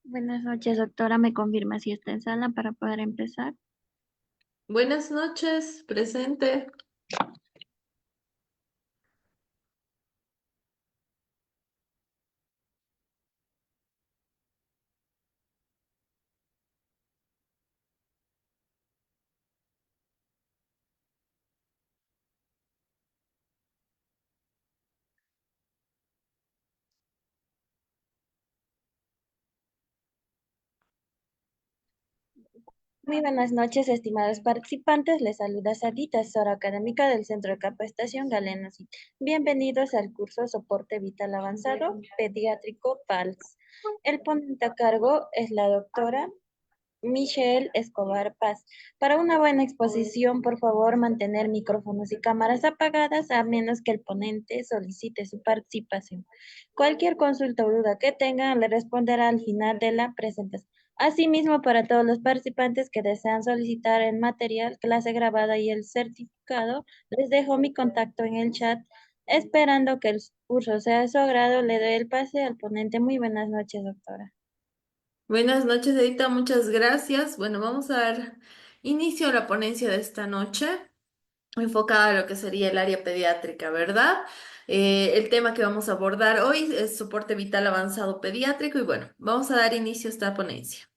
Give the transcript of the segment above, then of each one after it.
Buenas noches, doctora. ¿Me confirma si está en sala para poder empezar? Buenas noches, presente. Muy buenas noches, estimados participantes. Les saluda Sadita, asesora académica del Centro de Capacitación Galeno City. Bienvenidos al curso Soporte Vital Avanzado Pediátrico PALS. El ponente a cargo es la doctora Michelle Escobar Paz. Para una buena exposición, por favor, mantener micrófonos y cámaras apagadas a menos que el ponente solicite su participación. Cualquier consulta o duda que tengan le responderá al final de la presentación. Asimismo, para todos los participantes que desean solicitar el material, clase grabada y el certificado, les dejo mi contacto en el chat. Esperando que el curso sea de su agrado, le doy el pase al ponente. Muy buenas noches, doctora. Buenas noches, Edita, muchas gracias. Bueno, vamos a dar inicio a la ponencia de esta noche, enfocada a lo que sería el área pediátrica, ¿verdad? El tema que vamos a abordar hoy es soporte vital avanzado pediátrico y bueno, vamos a dar inicio a esta ponencia.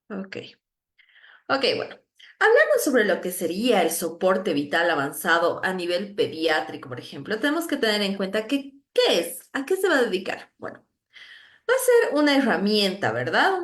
Ok, ok, bueno. Hablando sobre lo que sería el soporte vital avanzado a nivel pediátrico, por ejemplo, tenemos que tener en cuenta que, ¿qué es? ¿A qué se va a dedicar? Bueno. Va a ser una herramienta, ¿verdad?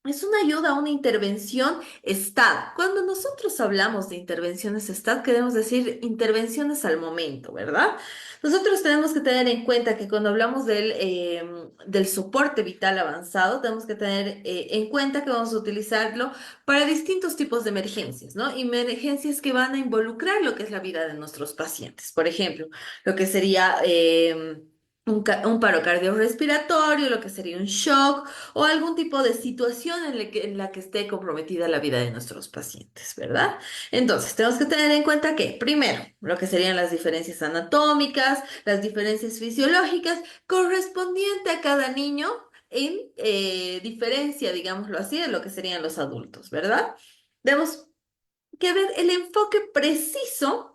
Es una ayuda, una intervención STAT. Cuando nosotros hablamos de intervenciones STAT, queremos decir intervenciones al momento, ¿verdad? Nosotros tenemos que tener en cuenta que cuando hablamos del soporte vital avanzado, tenemos que tener en cuenta que vamos a utilizarlo para distintos tipos de emergencias, ¿no? Emergencias que van a involucrar lo que es la vida de nuestros pacientes. Por ejemplo, lo que sería un paro cardiorrespiratorio, lo que sería un shock o algún tipo de situación en la que esté comprometida la vida de nuestros pacientes, ¿verdad? Entonces, tenemos que tener en cuenta que, primero, lo que serían las diferencias anatómicas, las diferencias fisiológicas correspondiente a cada niño en diferencia, digámoslo así, de lo que serían los adultos, ¿verdad? Tenemos que ver el enfoque preciso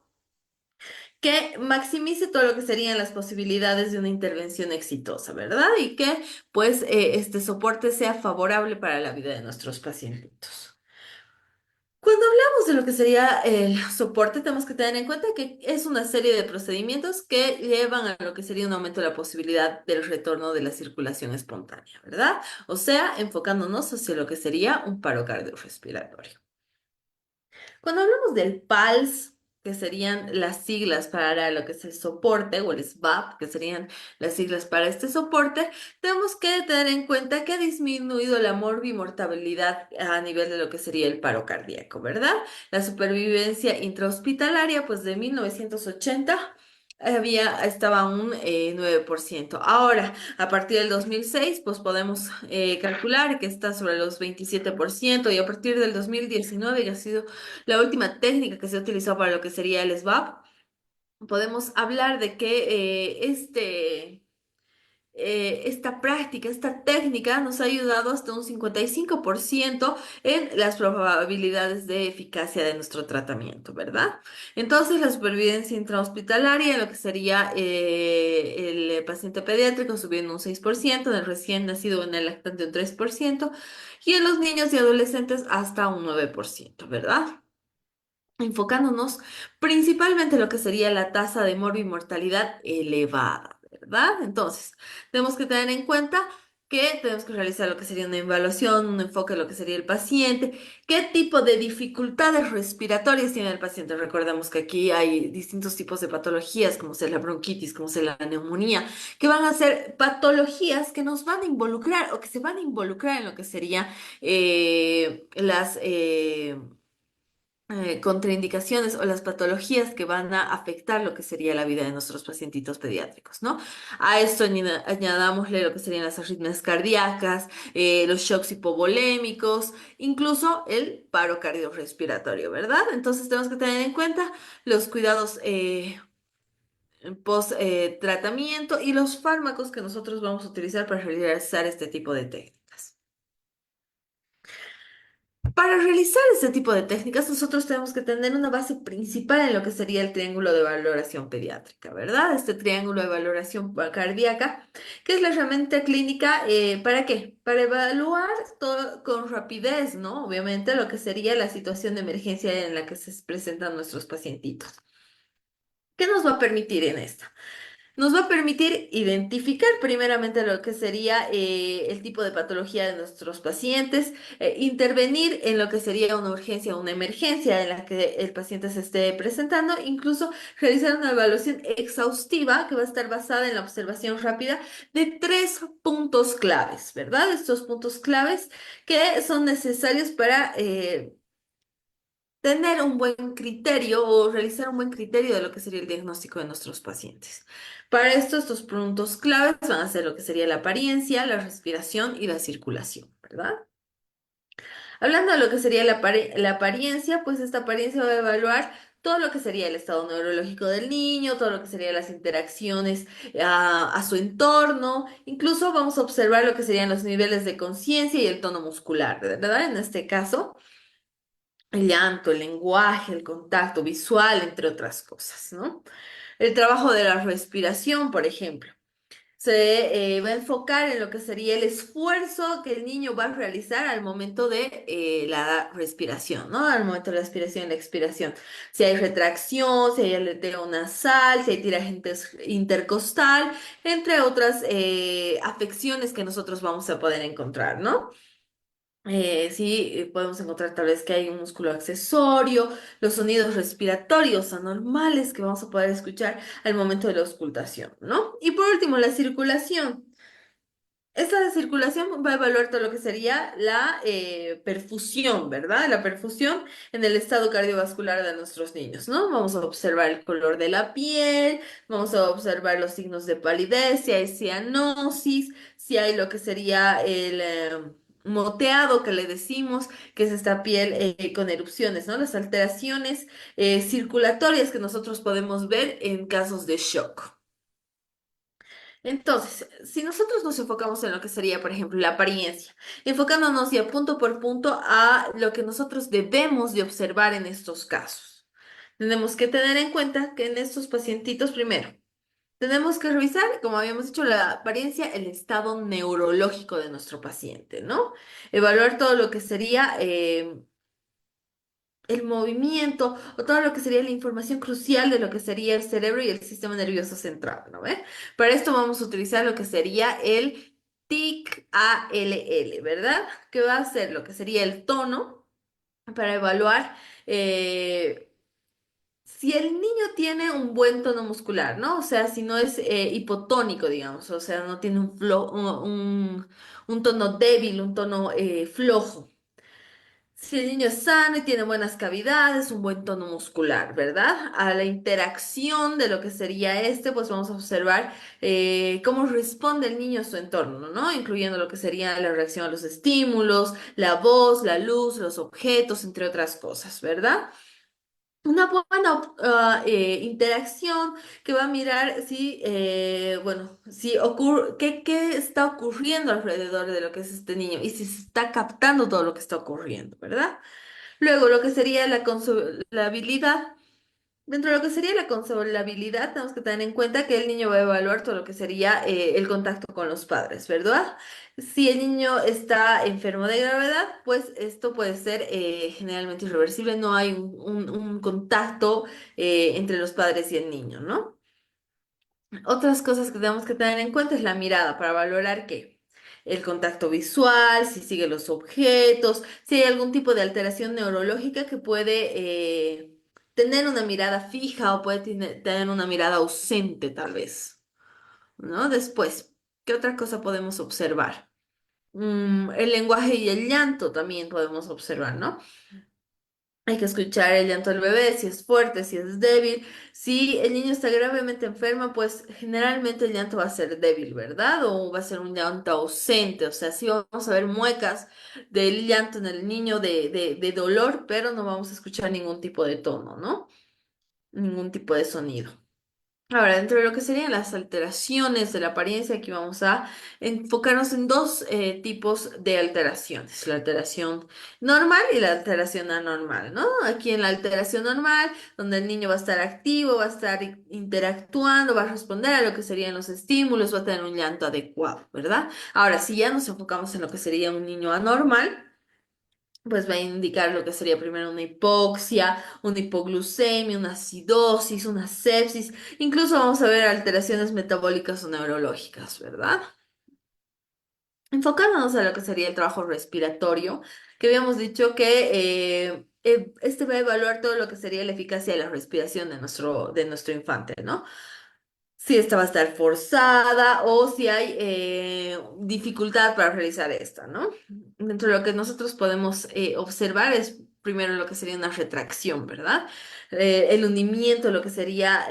que maximice todo lo que serían las posibilidades de una intervención exitosa, ¿verdad? Y que pues este soporte sea favorable para la vida de nuestros pacientitos. Cuando hablamos de lo que sería el soporte, tenemos que tener en cuenta que es una serie de procedimientos que llevan a lo que sería un aumento de la posibilidad del retorno de la circulación espontánea, ¿verdad? O sea, enfocándonos hacia lo que sería un paro cardiorrespiratorio. Cuando hablamos del PALS, que serían las siglas para lo que es el soporte, o el SBAP, que serían las siglas para este soporte, tenemos que tener en cuenta que ha disminuido la morbimortalidad a nivel de lo que sería el paro cardíaco, ¿verdad? La supervivencia intrahospitalaria, pues de 1980 estaba un 9%. Ahora, a partir del 2006, pues podemos calcular que está sobre los 27% y a partir del 2019, que ha sido la última técnica que se ha utilizado para lo que sería el SBAP, podemos hablar de que esta práctica, esta técnica nos ha ayudado hasta un 55% en las probabilidades de eficacia de nuestro tratamiento, ¿verdad? Entonces, la supervivencia intrahospitalaria, en lo que sería el paciente pediátrico, subió en un 6%, en el recién nacido en el lactante un 3%, y en los niños y adolescentes hasta un 9%, ¿verdad? Enfocándonos principalmente en lo que sería la tasa de morbimortalidad elevada. ¿verdad? Entonces, tenemos que tener en cuenta que tenemos que realizar lo que sería una evaluación, un enfoque de lo que sería el paciente, qué tipo de dificultades respiratorias tiene el paciente. Recordemos que aquí hay distintos tipos de patologías, como sea la bronquitis, como sea la neumonía, que van a ser patologías que nos van a involucrar o que se van a involucrar en lo que sería las contraindicaciones o las patologías que van a afectar lo que sería la vida de nuestros pacientitos pediátricos, ¿no? A esto añadámosle lo que serían las arritmias cardíacas, los shocks hipovolémicos, incluso el paro cardiorrespiratorio, ¿verdad? Entonces tenemos que tener en cuenta los cuidados post tratamiento y los fármacos que nosotros vamos a utilizar para realizar este tipo de técnicas. Para realizar este tipo de técnicas, nosotros tenemos que tener una base principal en lo que sería el triángulo de valoración pediátrica, ¿verdad? Este triángulo de valoración cardíaca, que es la herramienta clínica, ¿para qué? Para evaluar todo con rapidez, ¿no? Obviamente lo que sería la situación de emergencia en la que se presentan nuestros pacientitos. ¿Qué nos va a permitir en esta? Nos va a permitir identificar primeramente lo que sería el tipo de patología de nuestros pacientes, intervenir en lo que sería una urgencia o una emergencia en la que el paciente se esté presentando, incluso realizar una evaluación exhaustiva que va a estar basada en la observación rápida de tres puntos claves, ¿verdad? Estos puntos claves que son necesarios para tener un buen criterio o realizar un buen criterio de lo que sería el diagnóstico de nuestros pacientes. Para esto, estos puntos claves van a ser lo que sería la apariencia, la respiración y la circulación, ¿verdad? Hablando de lo que sería la apariencia, pues esta apariencia va a evaluar todo lo que sería el estado neurológico del niño, todo lo que serían las interacciones a su entorno, incluso vamos a observar lo que serían los niveles de conciencia y el tono muscular, ¿verdad? En este caso el llanto, el lenguaje, el contacto visual, entre otras cosas, ¿no? El trabajo de la respiración, por ejemplo, se va a enfocar en lo que sería el esfuerzo que el niño va a realizar al momento de la respiración, ¿no? Al momento de la aspiración y la expiración. Si hay retracción, si hay aleteo nasal, si hay tiraje intercostal, entre otras afecciones que nosotros vamos a poder encontrar, ¿no? Sí, podemos encontrar tal vez que hay un músculo accesorio, los sonidos respiratorios anormales que vamos a poder escuchar al momento de la auscultación, ¿no? Y por último, la circulación. Esta circulación va a evaluar todo lo que sería la perfusión, ¿verdad? La perfusión en el estado cardiovascular de nuestros niños, ¿no? Vamos a observar el color de la piel, vamos a observar los signos de palidez, si hay cianosis, si hay lo que sería el moteado que le decimos, que es esta piel con erupciones, ¿no? Las alteraciones circulatorias que nosotros podemos ver en casos de shock. Entonces, si nosotros nos enfocamos en lo que sería, por ejemplo, la apariencia, enfocándonos ya punto por punto a lo que nosotros debemos de observar en estos casos, tenemos que tener en cuenta que en estos pacientitos, primero, tenemos que revisar, como habíamos dicho, la apariencia, el estado neurológico de nuestro paciente, ¿no? Evaluar todo lo que sería el movimiento o todo lo que sería la información crucial de lo que sería el cerebro y el sistema nervioso central, ¿no ve? Para esto vamos a utilizar lo que sería el TIC-ALL, ¿verdad? Que va a ser lo que sería el tono para evaluar si el niño tiene un buen tono muscular, ¿no? O sea, si no es hipotónico, digamos, o sea, no tiene un tono débil, un tono flojo. Si el niño es sano y tiene buenas cavidades, un buen tono muscular, ¿verdad? A la interacción de lo que sería este, pues vamos a observar cómo responde el niño a su entorno, ¿no? Incluyendo lo que sería la reacción a los estímulos, la voz, la luz, los objetos, entre otras cosas, ¿verdad? Una buena interacción que va a mirar si, bueno, si ocurre, qué está ocurriendo alrededor de lo que es este niño y si se está captando todo lo que está ocurriendo, ¿verdad? Luego, lo que sería la consolabilidad. Dentro de lo que sería la consolabilidad, tenemos que tener en cuenta que el niño va a evaluar todo lo que sería el contacto con los padres, ¿verdad? Si el niño está enfermo de gravedad, pues esto puede ser generalmente irreversible, no hay un contacto entre los padres y el niño, ¿no? Otras cosas que tenemos que tener en cuenta es la mirada para valorar qué. El contacto visual, si sigue los objetos, si hay algún tipo de alteración neurológica que puede tener una mirada fija o puede tener una mirada ausente tal vez, ¿no? Después, ¿qué otra cosa podemos observar? El lenguaje y el llanto también podemos observar, ¿no? Hay que escuchar el llanto del bebé, si es fuerte, si es débil. Si el niño está gravemente enfermo, pues generalmente el llanto va a ser débil, ¿verdad? O va a ser un llanto ausente. O sea, sí vamos a ver muecas del llanto en el niño de dolor, pero no vamos a escuchar ningún tipo de tono, ¿no? Ningún tipo de sonido. Ahora, dentro de lo que serían las alteraciones de la apariencia, aquí vamos a enfocarnos en dos tipos de alteraciones, la alteración normal y la alteración anormal, ¿no? Aquí en la alteración normal, donde el niño va a estar activo, va a estar interactuando, va a responder a lo que serían los estímulos, va a tener un llanto adecuado, ¿verdad? Ahora, si ya nos enfocamos en lo que sería un niño anormal, pues va a indicar lo que sería primero una hipoxia, una hipoglucemia, una acidosis, una sepsis, incluso vamos a ver alteraciones metabólicas o neurológicas, ¿verdad? Enfocándonos a lo que sería el trabajo respiratorio, que habíamos dicho que este va a evaluar todo lo que sería la eficacia de la respiración de nuestro infante, ¿no? Si esta va a estar forzada o si hay dificultad para realizar esta, ¿no? Dentro de lo que nosotros podemos observar es primero lo que sería una retracción, ¿verdad? El hundimiento, lo que sería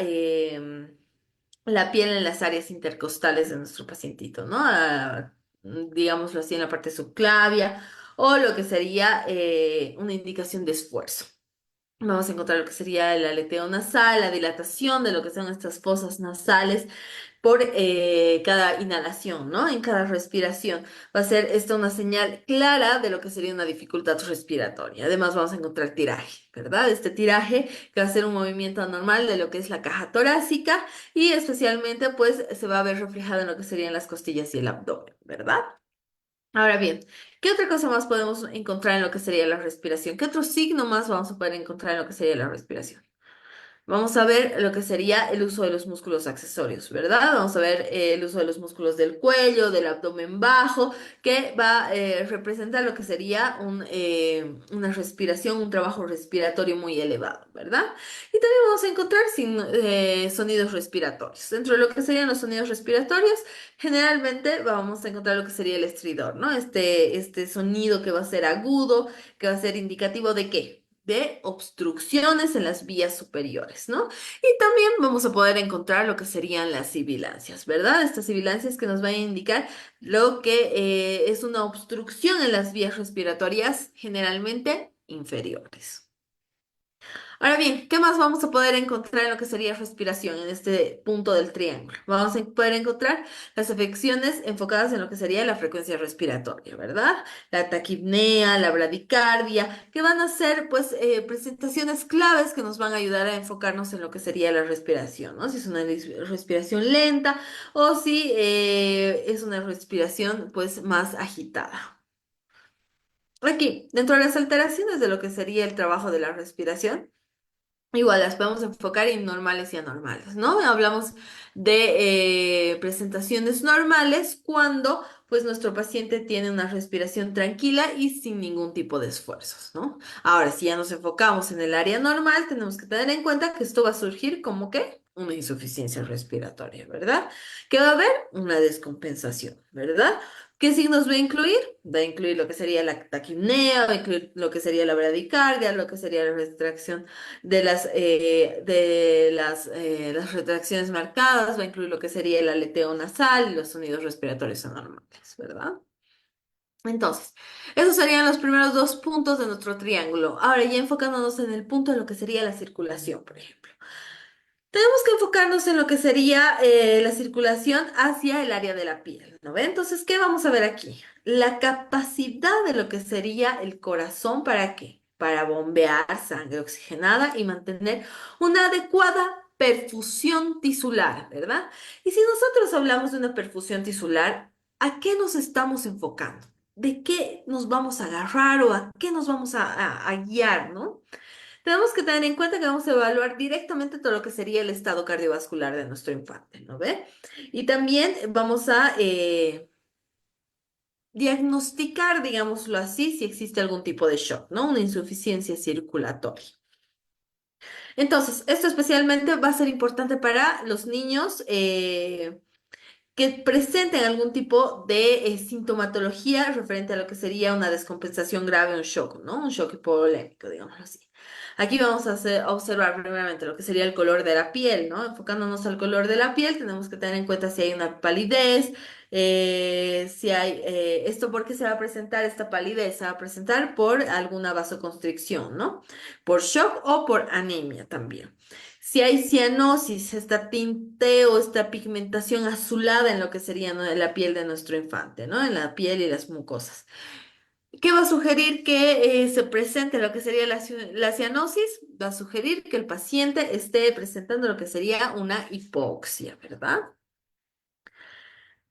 la piel en las áreas intercostales de nuestro pacientito, ¿no? Digámoslo así, en la parte subclavia o lo que sería una indicación de esfuerzo. Vamos a encontrar lo que sería el aleteo nasal, la dilatación de lo que son estas fosas nasales por cada inhalación, ¿no? En cada respiración. Va a ser esto una señal clara de lo que sería una dificultad respiratoria. Además, vamos a encontrar tiraje, ¿verdad? Este tiraje que va a ser un movimiento anormal de lo que es la caja torácica y especialmente, pues, se va a ver reflejado en lo que serían las costillas y el abdomen, ¿verdad? Ahora bien, ¿qué otra cosa más podemos encontrar en lo que sería la respiración? ¿Qué otro signo más vamos a poder encontrar en lo que sería la respiración? Vamos a ver lo que sería el uso de los músculos accesorios, ¿verdad? Vamos a ver el uso de los músculos del cuello, del abdomen bajo, que va a representar lo que sería una respiración, un trabajo respiratorio muy elevado, ¿verdad? Y también vamos a encontrar sonidos respiratorios. Dentro de lo que serían los sonidos respiratorios, generalmente vamos a encontrar lo que sería el estridor, ¿no? Este sonido que va a ser agudo, que va a ser indicativo de qué, de obstrucciones en las vías superiores, ¿no? Y también vamos a poder encontrar lo que serían las sibilancias, ¿verdad? Estas sibilancias que nos van a indicar lo que es una obstrucción en las vías respiratorias generalmente inferiores. Ahora bien, ¿qué más vamos a poder encontrar en lo que sería respiración en este punto del triángulo? Vamos a poder encontrar las afecciones enfocadas en lo que sería la frecuencia respiratoria, ¿verdad? La taquipnea, la bradicardia, que van a ser pues presentaciones claves que nos van a ayudar a enfocarnos en lo que sería la respiración, ¿no? Si es una respiración lenta o si es una respiración pues más agitada. Aquí, dentro de las alteraciones de lo que sería el trabajo de la respiración, igual las podemos enfocar en normales y anormales, ¿no? Hablamos de presentaciones normales cuando pues nuestro paciente tiene una respiración tranquila y sin ningún tipo de esfuerzos, ¿no? Ahora, si ya nos enfocamos en el área normal, tenemos que tener en cuenta que esto va a surgir como que una insuficiencia respiratoria, ¿verdad? Que va a haber una descompensación, ¿verdad? ¿Qué signos va a incluir? Va a incluir lo que sería la taquipnea, va a incluir lo que sería la bradicardia, lo que sería la retracción las retracciones marcadas, va a incluir lo que sería el aleteo nasal y los sonidos respiratorios anormales, ¿verdad? Entonces, esos serían los primeros dos puntos de nuestro triángulo. Ahora ya enfocándonos en el punto de lo que sería la circulación, por ejemplo. Tenemos que enfocarnos en lo que sería la circulación hacia el área de la piel, ¿no ve? Entonces, ¿qué vamos a ver aquí? La capacidad de lo que sería el corazón, ¿para qué? Para bombear sangre oxigenada y mantener una adecuada perfusión tisular, ¿verdad? Y si nosotros hablamos de una perfusión tisular, ¿a qué nos estamos enfocando? ¿De qué nos vamos a agarrar o a qué nos vamos a guiar, ¿no? tenemos que tener en cuenta que vamos a evaluar directamente todo lo que sería el estado cardiovascular de nuestro infante, ¿no ve? Y también vamos a diagnosticar, digámoslo así, si existe algún tipo de shock, ¿no? Una insuficiencia circulatoria. Entonces, esto especialmente va a ser importante para los niños que presenten algún tipo de sintomatología referente a lo que sería una descompensación grave, un shock, ¿no? Un shock hipovolémico, digámoslo así. Aquí vamos a observar primeramente lo que sería el color de la piel, ¿no? Enfocándonos al color de la piel, tenemos que tener en cuenta si hay una palidez, si hay, esto porque se va a presentar esta palidez, se va a presentar por alguna vasoconstricción, ¿no? Por shock o por anemia también. Si hay cianosis, esta tinteo, esta pigmentación azulada en lo que sería, ¿no?, la piel de nuestro infante, ¿no? En la piel y las mucosas. ¿Qué va a sugerir que se presente lo que sería la cianosis? Va a sugerir que el paciente esté presentando lo que sería una hipoxia, ¿verdad?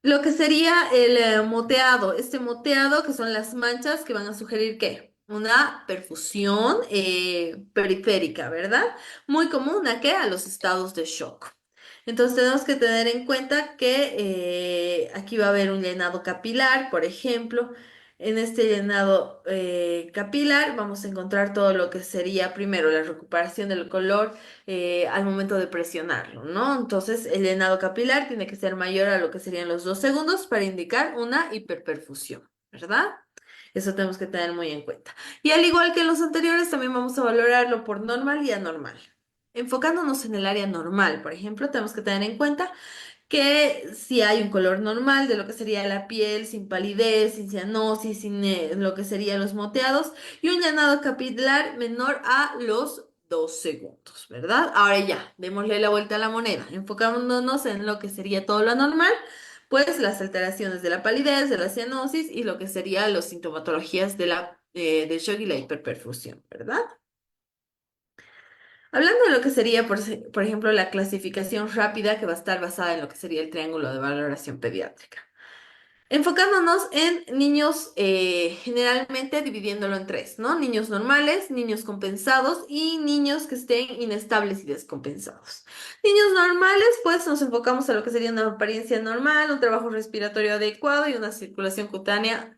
Lo que sería el moteado, este moteado que son las manchas que van a sugerir ¿qué? Una perfusión periférica, ¿verdad? Muy común a ¿qué? A los estados de shock. Entonces tenemos que tener en cuenta que aquí va a haber un llenado capilar, por ejemplo. En este llenado capilar vamos a encontrar todo lo que sería primero la recuperación del color al momento de presionarlo, ¿no? Entonces, el llenado capilar tiene que ser mayor a lo que serían los 2 segundos para indicar una hiperperfusión, ¿verdad? Eso tenemos que tener muy en cuenta. Y al igual que en los anteriores, también vamos a valorarlo por normal y anormal. Enfocándonos en el área normal, por ejemplo, tenemos que tener en cuenta que si hay un color normal de lo que sería la piel, sin palidez, sin cianosis, sin lo que serían los moteados, y un llenado capilar menor a los 2 segundos, ¿verdad? Ahora ya, démosle la vuelta a la moneda, enfocándonos en lo que sería todo lo anormal, pues las alteraciones de la palidez, de la cianosis y lo que serían las sintomatologías del shock y la hiperperfusión, ¿verdad? Hablando de lo que sería, por ejemplo, la clasificación rápida que va a estar basada en lo que sería el triángulo de valoración pediátrica. Enfocándonos en niños, generalmente dividiéndolo en tres, ¿no? Niños normales, niños compensados y niños que estén inestables y descompensados. Niños normales, pues nos enfocamos a lo que sería una apariencia normal, un trabajo respiratorio adecuado y una circulación cutánea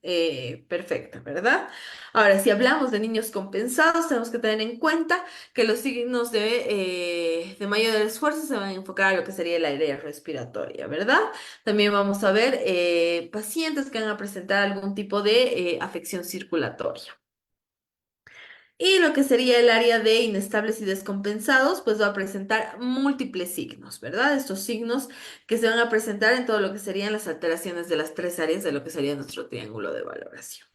perfecta, ¿verdad? Ahora, si hablamos de niños compensados, tenemos que tener en cuenta que los signos de mayor esfuerzo se van a enfocar a lo que sería la área respiratoria, ¿verdad? También vamos a ver pacientes que van a presentar algún tipo de afección circulatoria. Y lo que sería el área de inestables y descompensados, pues va a presentar múltiples signos, ¿verdad? Estos signos que se van a presentar en todo lo que serían las alteraciones de las 3 áreas de lo que sería nuestro triángulo de valoración.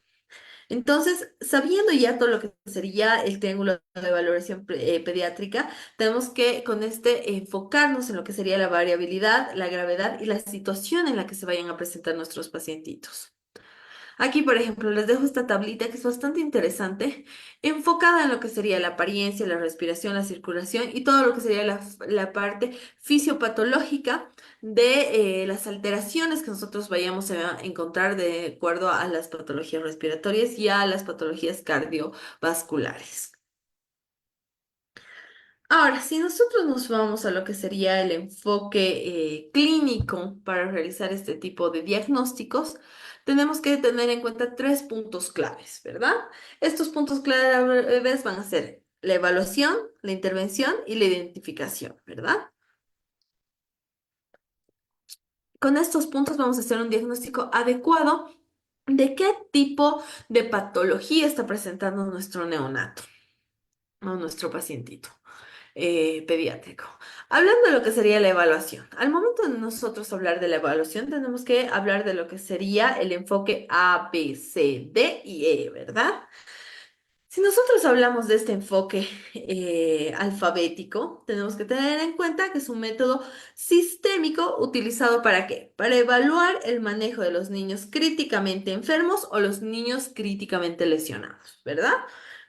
Entonces, sabiendo ya todo lo que sería el triángulo de valoración pediátrica, tenemos que con este enfocarnos en lo que sería la variabilidad, la gravedad y la situación en la que se vayan a presentar nuestros pacientitos. Aquí, por ejemplo, les dejo esta tablita que es bastante interesante, enfocada en lo que sería la apariencia, la respiración, la circulación y todo lo que sería la parte fisiopatológica de las alteraciones que nosotros vayamos a encontrar de acuerdo a las patologías respiratorias y a las patologías cardiovasculares. Ahora, si nosotros nos vamos a lo que sería el enfoque clínico para realizar este tipo de diagnósticos, tenemos que tener en cuenta 3 puntos claves, ¿verdad? Estos puntos claves van a ser la evaluación, la intervención y la identificación, ¿verdad? Con estos puntos vamos a hacer un diagnóstico adecuado de qué tipo de patología está presentando nuestro neonato o nuestro pacientito pediátrico. Hablando de lo que sería la evaluación, al momento de nosotros hablar de la evaluación, tenemos que hablar de lo que sería el enfoque A, B, C, D y E, ¿verdad? Si nosotros hablamos de este enfoque alfabético, tenemos que tener en cuenta que es un método sistémico utilizado ¿para qué? Para evaluar el manejo de los niños críticamente enfermos o los niños críticamente lesionados, ¿verdad?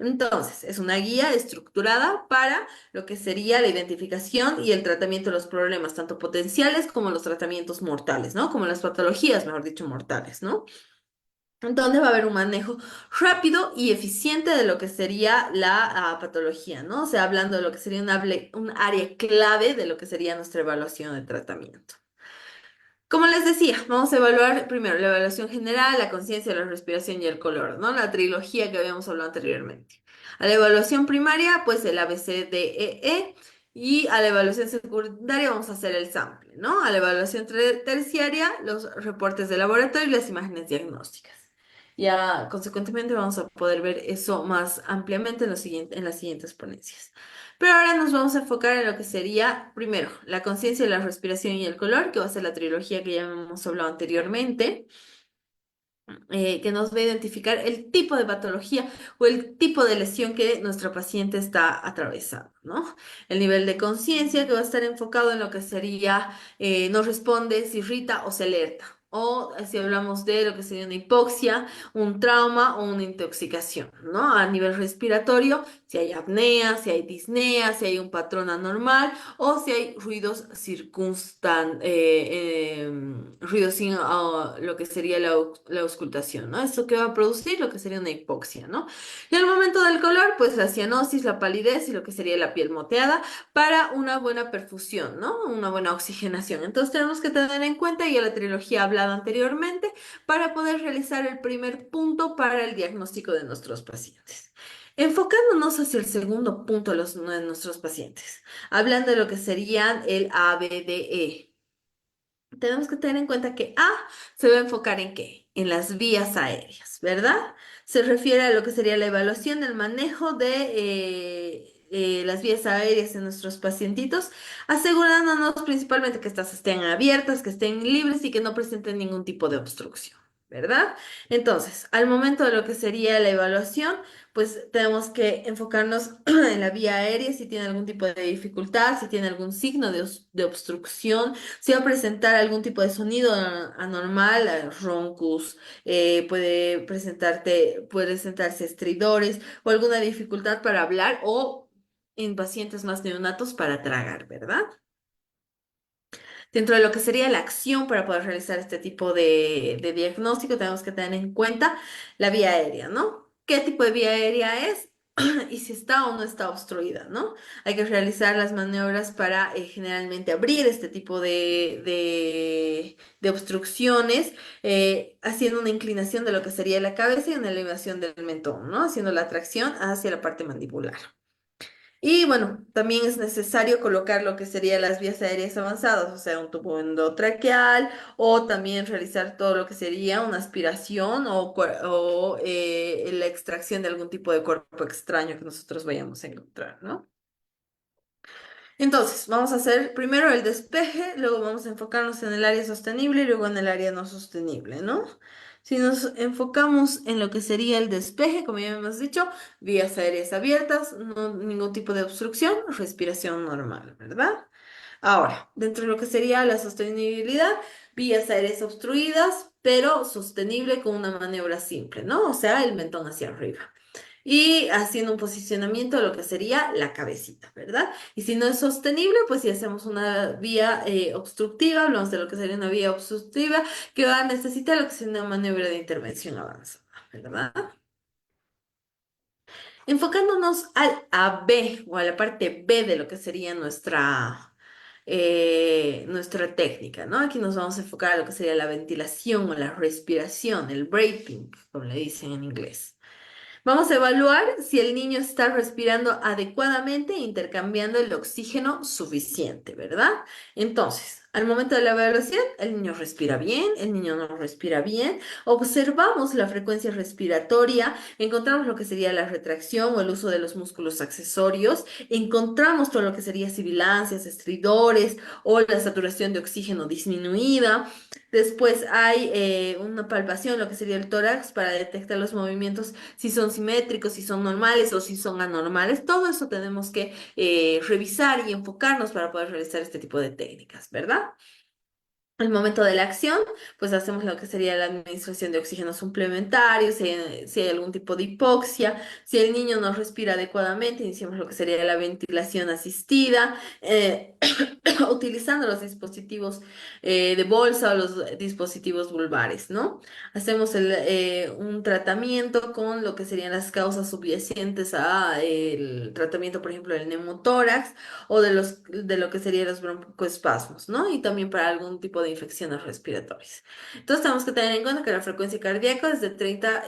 Entonces, es una guía estructurada para lo que sería la identificación y el tratamiento de los problemas, tanto potenciales como los tratamientos mortales, ¿no? Como las patologías, mejor dicho, mortales, ¿no? donde va a haber un manejo rápido y eficiente de lo que sería la patología, ¿no? O sea, hablando de lo que sería un área clave de lo que sería nuestra evaluación de tratamiento. Como les decía, vamos a evaluar primero la evaluación general, la conciencia, la respiración y el color, ¿no? La trilogía que habíamos hablado anteriormente. A la evaluación primaria, pues el ABCDEE, y a la evaluación secundaria vamos a hacer el sample, ¿no? A la evaluación terciaria, los reportes de laboratorio y las imágenes diagnósticas. Ya, consecuentemente, vamos a poder ver eso más ampliamente en las siguientes ponencias. Pero ahora nos vamos a enfocar en lo que sería, primero, la conciencia, la respiración y el color, que va a ser la trilogía que ya hemos hablado anteriormente, que nos va a identificar el tipo de patología o el tipo de lesión que nuestro paciente está atravesando, ¿no? El nivel de conciencia que va a estar enfocado en lo que sería, no responde, se irrita o se alerta. O si hablamos de lo que sería una hipoxia, un trauma o una intoxicación, ¿no? A nivel respiratorio, si hay apnea, si hay disnea, si hay un patrón anormal o si hay ruidos ruidos sin lo que sería la auscultación, ¿no? Esto que va a producir lo que sería una hipoxia, ¿no? Y al momento del color, pues la cianosis, la palidez y lo que sería la piel moteada para una buena perfusión, ¿no? Una buena oxigenación. Entonces tenemos que tener en cuenta ya la trilogía hablada anteriormente para poder realizar el primer punto para el diagnóstico de nuestros pacientes. Enfocándonos hacia el segundo punto de nuestros pacientes, hablando de lo que serían el ABDE. Tenemos que tener en cuenta que A se va a enfocar en qué? En las vías aéreas, ¿verdad? Se refiere a lo que sería la evaluación del manejo de las vías aéreas en nuestros pacientitos, asegurándonos principalmente que estas estén abiertas, que estén libres y que no presenten ningún tipo de obstrucción, ¿verdad? Entonces, al momento de lo que sería la evaluación, pues tenemos que enfocarnos en la vía aérea, si tiene algún tipo de dificultad, si tiene algún signo de obstrucción, si va a presentar algún tipo de sonido anormal, roncus, puede presentarse estridores o alguna dificultad para hablar o en pacientes más neonatos para tragar, ¿verdad? Dentro de lo que sería la acción para poder realizar este tipo de diagnóstico, tenemos que tener en cuenta la vía aérea, ¿no? ¿Qué tipo de vía aérea es? Y si está o no está obstruida, ¿no? Hay que realizar las maniobras para generalmente abrir este tipo de obstrucciones, haciendo una inclinación de lo que sería la cabeza y una elevación del mentón, ¿no? Haciendo la tracción hacia la parte mandibular. Y bueno, también es necesario colocar lo que serían las vías aéreas avanzadas, o sea, un tubo endotraqueal, o también realizar todo lo que sería una aspiración o la extracción de algún tipo de cuerpo extraño que nosotros vayamos a encontrar, ¿no? Entonces, vamos a hacer primero el despeje, luego vamos a enfocarnos en el área sostenible y luego en el área no sostenible, ¿no? Si nos enfocamos en lo que sería el despeje, como ya hemos dicho, vías aéreas abiertas, ningún tipo de obstrucción, respiración normal, ¿verdad? Ahora, dentro de lo que sería la sostenibilidad, vías aéreas obstruidas, pero sostenible con una maniobra simple, ¿no? O sea, el mentón hacia arriba y haciendo un posicionamiento de lo que sería la cabecita, ¿verdad? Y si no es sostenible, pues si hacemos una vía obstructiva, hablamos de lo que sería una vía obstructiva, que va a necesitar lo que sería una maniobra de intervención avanzada, ¿verdad? Enfocándonos al AB o a la parte B de lo que sería nuestra técnica, ¿no? Aquí nos vamos a enfocar a lo que sería la ventilación o la respiración, el breathing, como le dicen en inglés. Vamos a evaluar si el niño está respirando adecuadamente e intercambiando el oxígeno suficiente, ¿verdad? Entonces, al momento de la evaluación, el niño respira bien, el niño no respira bien. Observamos la frecuencia respiratoria, encontramos lo que sería la retracción o el uso de los músculos accesorios, encontramos todo lo que sería sibilancias, estridores o la saturación de oxígeno disminuida. Después hay una palpación, lo que sería el tórax, para detectar los movimientos si son simétricos, si son normales o si son anormales. Todo eso tenemos que revisar y enfocarnos para poder realizar este tipo de técnicas, ¿verdad? Al momento de la acción, pues hacemos lo que sería la administración de oxígeno suplementario, si hay algún tipo de hipoxia, si el niño no respira adecuadamente, iniciamos lo que sería la ventilación asistida, utilizando los dispositivos de bolsa o los dispositivos vulvares, ¿no? Hacemos un tratamiento con lo que serían las causas subyacentes a el tratamiento, por ejemplo, del neumotórax o de lo que serían los broncoespasmos, ¿no? Y también para algún tipo de infecciones respiratorias. Entonces tenemos que tener en cuenta que la frecuencia cardíaca es de 30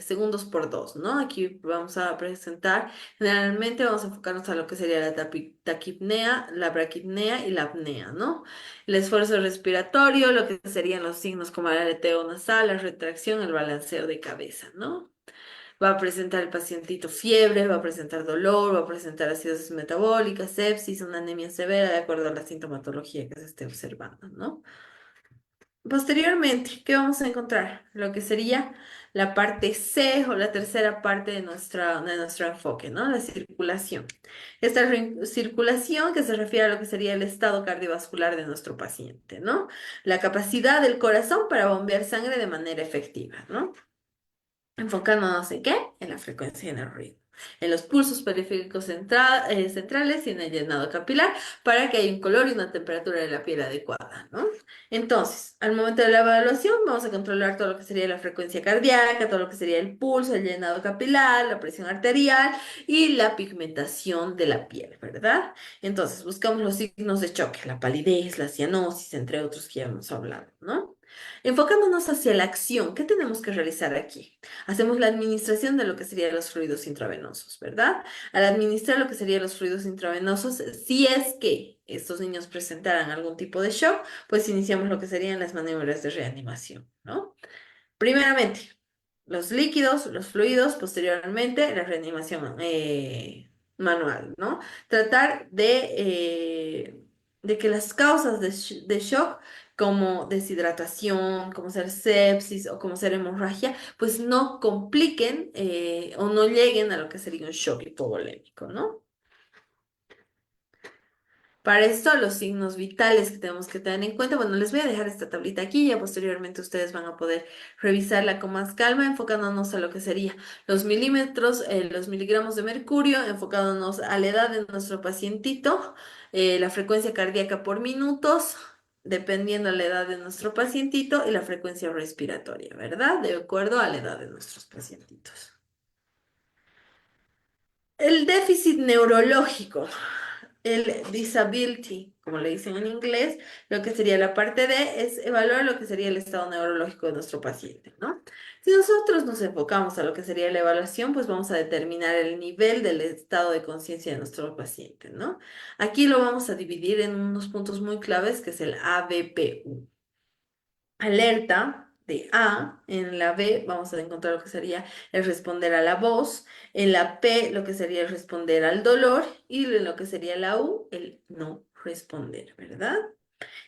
segundos por 2, ¿no? Aquí vamos a presentar, generalmente vamos a enfocarnos a lo que sería la taquipnea, la braquipnea y la apnea, ¿no? El esfuerzo respiratorio, lo que serían los signos como el aleteo nasal, la retracción, el balanceo de cabeza, ¿no? Va a presentar el pacientito fiebre, va a presentar dolor, va a presentar acidosis metabólica, sepsis, una anemia severa, de acuerdo a la sintomatología que se esté observando, ¿no? Posteriormente, ¿qué vamos a encontrar? Lo que sería la parte C o la tercera parte de nuestro enfoque, ¿no? La circulación. Esta circulación que se refiere a lo que sería el estado cardiovascular de nuestro paciente, ¿no? La capacidad del corazón para bombear sangre de manera efectiva, ¿no? Enfocándonos en qué? En la frecuencia y en el ruido, en los pulsos periféricos centrales y en el llenado capilar para que haya un color y una temperatura de la piel adecuada, ¿no? Entonces, al momento de la evaluación, vamos a controlar todo lo que sería la frecuencia cardíaca, todo lo que sería el pulso, el llenado capilar, la presión arterial y la pigmentación de la piel, ¿verdad? Entonces, buscamos los signos de choque, la palidez, la cianosis, entre otros que ya hemos hablado, ¿no? Enfocándonos hacia la acción, ¿qué tenemos que realizar aquí? Hacemos la administración de lo que serían los fluidos intravenosos, ¿verdad? Al administrar lo que serían los fluidos intravenosos, si es que estos niños presentaran algún tipo de shock, pues iniciamos lo que serían las maniobras de reanimación, ¿no? Primeramente, los líquidos, los fluidos, posteriormente la reanimación manual, ¿no? Tratar de que las causas de shock, como deshidratación, como ser sepsis o como ser hemorragia, pues no compliquen o no lleguen a lo que sería un shock hipovolémico, ¿no? Para esto, los signos vitales que tenemos que tener en cuenta, bueno, les voy a dejar esta tablita aquí, ya posteriormente ustedes van a poder revisarla con más calma, enfocándonos a lo que sería los milímetros, los miligramos de mercurio, enfocándonos a la edad de nuestro pacientito, la frecuencia cardíaca por minutos, dependiendo de la edad de nuestro pacientito, y la frecuencia respiratoria, ¿verdad? De acuerdo a la edad de nuestros pacientitos. El déficit neurológico, el disability, como le dicen en inglés, lo que sería la parte D es evaluar lo que sería el estado neurológico de nuestro paciente, ¿no? Si nosotros nos enfocamos a lo que sería la evaluación, pues vamos a determinar el nivel del estado de conciencia de nuestro paciente, ¿no? Aquí lo vamos a dividir en unos puntos muy claves, que es el ABPU. Alerta de A, en la B vamos a encontrar lo que sería el responder a la voz, en la P lo que sería el responder al dolor y en lo que sería la U el no responder, ¿verdad?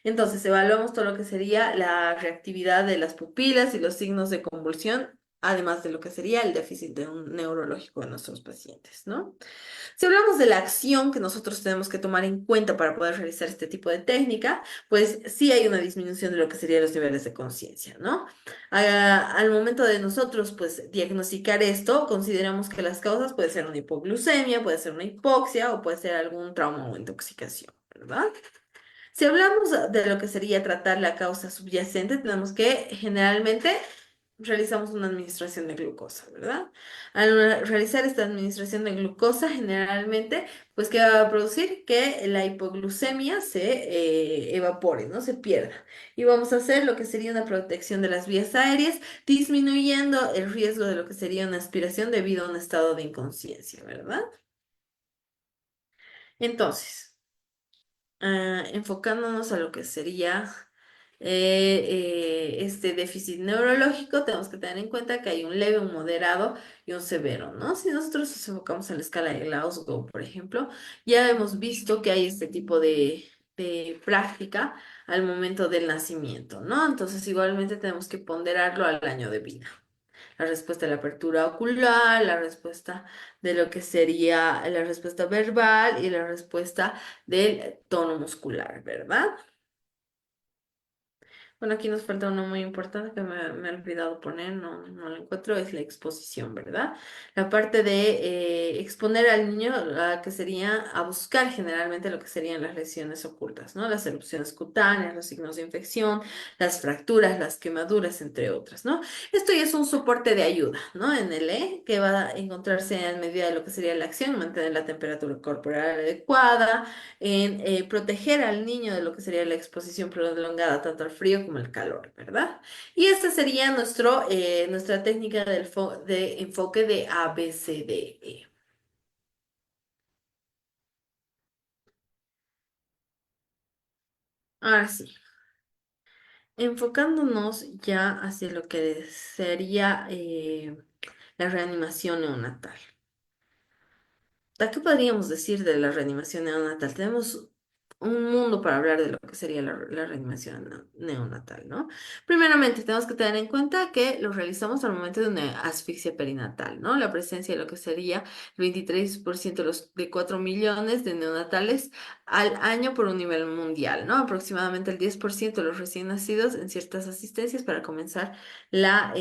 Entonces evaluamos todo lo que sería la reactividad de las pupilas y los signos de convulsión, además de lo que sería el déficit neurológico de nuestros pacientes, ¿no? Si hablamos de la acción que nosotros tenemos que tomar en cuenta para poder realizar este tipo de técnica, pues sí hay una disminución de lo que serían los niveles de conciencia, ¿no? Al momento de nosotros, pues, diagnosticar esto, consideramos que las causas puede ser una hipoglucemia, puede ser una hipoxia o puede ser algún trauma o intoxicación, ¿verdad? Si hablamos de lo que sería tratar la causa subyacente, tenemos que generalmente realizamos una administración de glucosa, ¿verdad? Al realizar esta administración de glucosa, generalmente, pues, ¿qué va a producir? Que la hipoglucemia se evapore, ¿no? Se pierda. Y vamos a hacer lo que sería una protección de las vías aéreas, disminuyendo el riesgo de lo que sería una aspiración debido a un estado de inconsciencia, ¿verdad? Entonces, enfocándonos a lo que sería este déficit neurológico, tenemos que tener en cuenta que hay un leve, un moderado y un severo, ¿no? Si nosotros nos enfocamos en la escala de Glasgow, por ejemplo, ya hemos visto que hay este tipo de práctica al momento del nacimiento, ¿no? Entonces, igualmente tenemos que ponderarlo al año de vida. La respuesta de la apertura ocular, la respuesta de lo que sería la respuesta verbal y la respuesta del tono muscular, ¿verdad? Bueno, aquí nos falta uno muy importante que me he olvidado poner, no lo encuentro, es la exposición, ¿verdad? La parte de exponer al niño a que sería a buscar generalmente lo que serían las lesiones ocultas, ¿no? Las erupciones cutáneas, los signos de infección, las fracturas, las quemaduras, entre otras, ¿no? Esto ya es un soporte de ayuda, ¿no? En el E, que va a encontrarse en medida de lo que sería la acción, mantener la temperatura corporal adecuada, en proteger al niño de lo que sería la exposición prolongada tanto al frío como al calor, ¿verdad? Y esta sería nuestra técnica de enfoque de ABCDE. Ahora sí, enfocándonos ya hacia lo que sería la reanimación neonatal. ¿Qué podríamos decir de la reanimación neonatal? Tenemos un mundo para hablar de lo que sería la reanimación neonatal, ¿no? Primeramente, tenemos que tener en cuenta que lo realizamos al momento de una asfixia perinatal, ¿no? La presencia de lo que sería el 23% de 4 millones de neonatales al año por un nivel mundial, ¿no? Aproximadamente el 10% de los recién nacidos en ciertas asistencias para comenzar la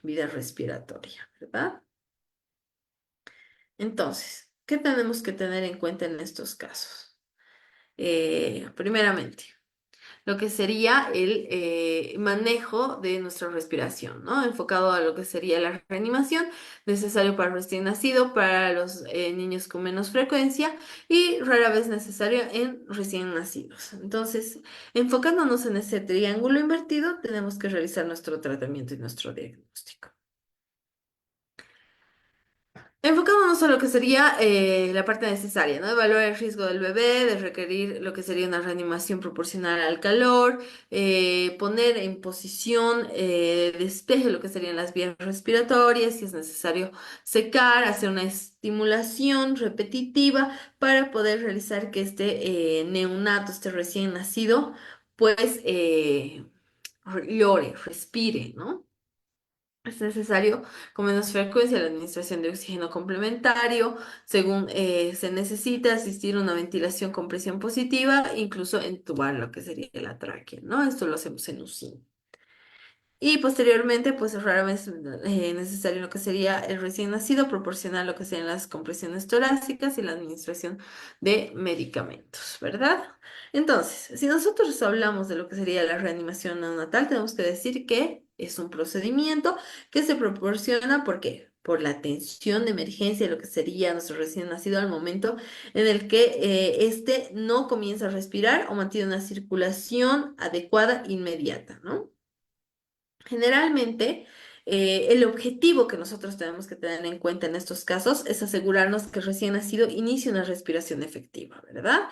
vida respiratoria, ¿verdad? Entonces, ¿qué tenemos que tener en cuenta en estos casos? Primeramente, lo que sería el manejo de nuestra respiración, ¿no? Enfocado a lo que sería la reanimación, necesario para el recién nacido, para los niños con menos frecuencia y rara vez necesario en recién nacidos. Entonces, enfocándonos en ese triángulo invertido, tenemos que realizar nuestro tratamiento y nuestro diagnóstico. Enfocándonos a lo que sería la parte necesaria, ¿no? Evaluar el riesgo del bebé, de requerir lo que sería una reanimación proporcional al calor, poner en posición despeje lo que serían las vías respiratorias, si es necesario secar, hacer una estimulación repetitiva para poder realizar que este neonato, este recién nacido, pues llore, respire, ¿no? Es necesario con menos frecuencia la administración de oxígeno complementario, según se necesita asistir a una ventilación con presión positiva, incluso entubar lo que sería la tráquea, ¿no? Esto lo hacemos en UCI. Y posteriormente, pues es rara vez necesario lo que sería el recién nacido, proporcionar lo que serían las compresiones torácicas y la administración de medicamentos, ¿verdad? Entonces, si nosotros hablamos de lo que sería la reanimación neonatal, tenemos que decir que es un procedimiento que se proporciona, ¿por qué? Por la atención de emergencia de lo que sería nuestro recién nacido al momento en el que éste no comienza a respirar o mantiene una circulación adecuada inmediata, ¿no? Generalmente, el objetivo que nosotros tenemos que tener en cuenta en estos casos es asegurarnos que el recién nacido inicie una respiración efectiva, ¿verdad?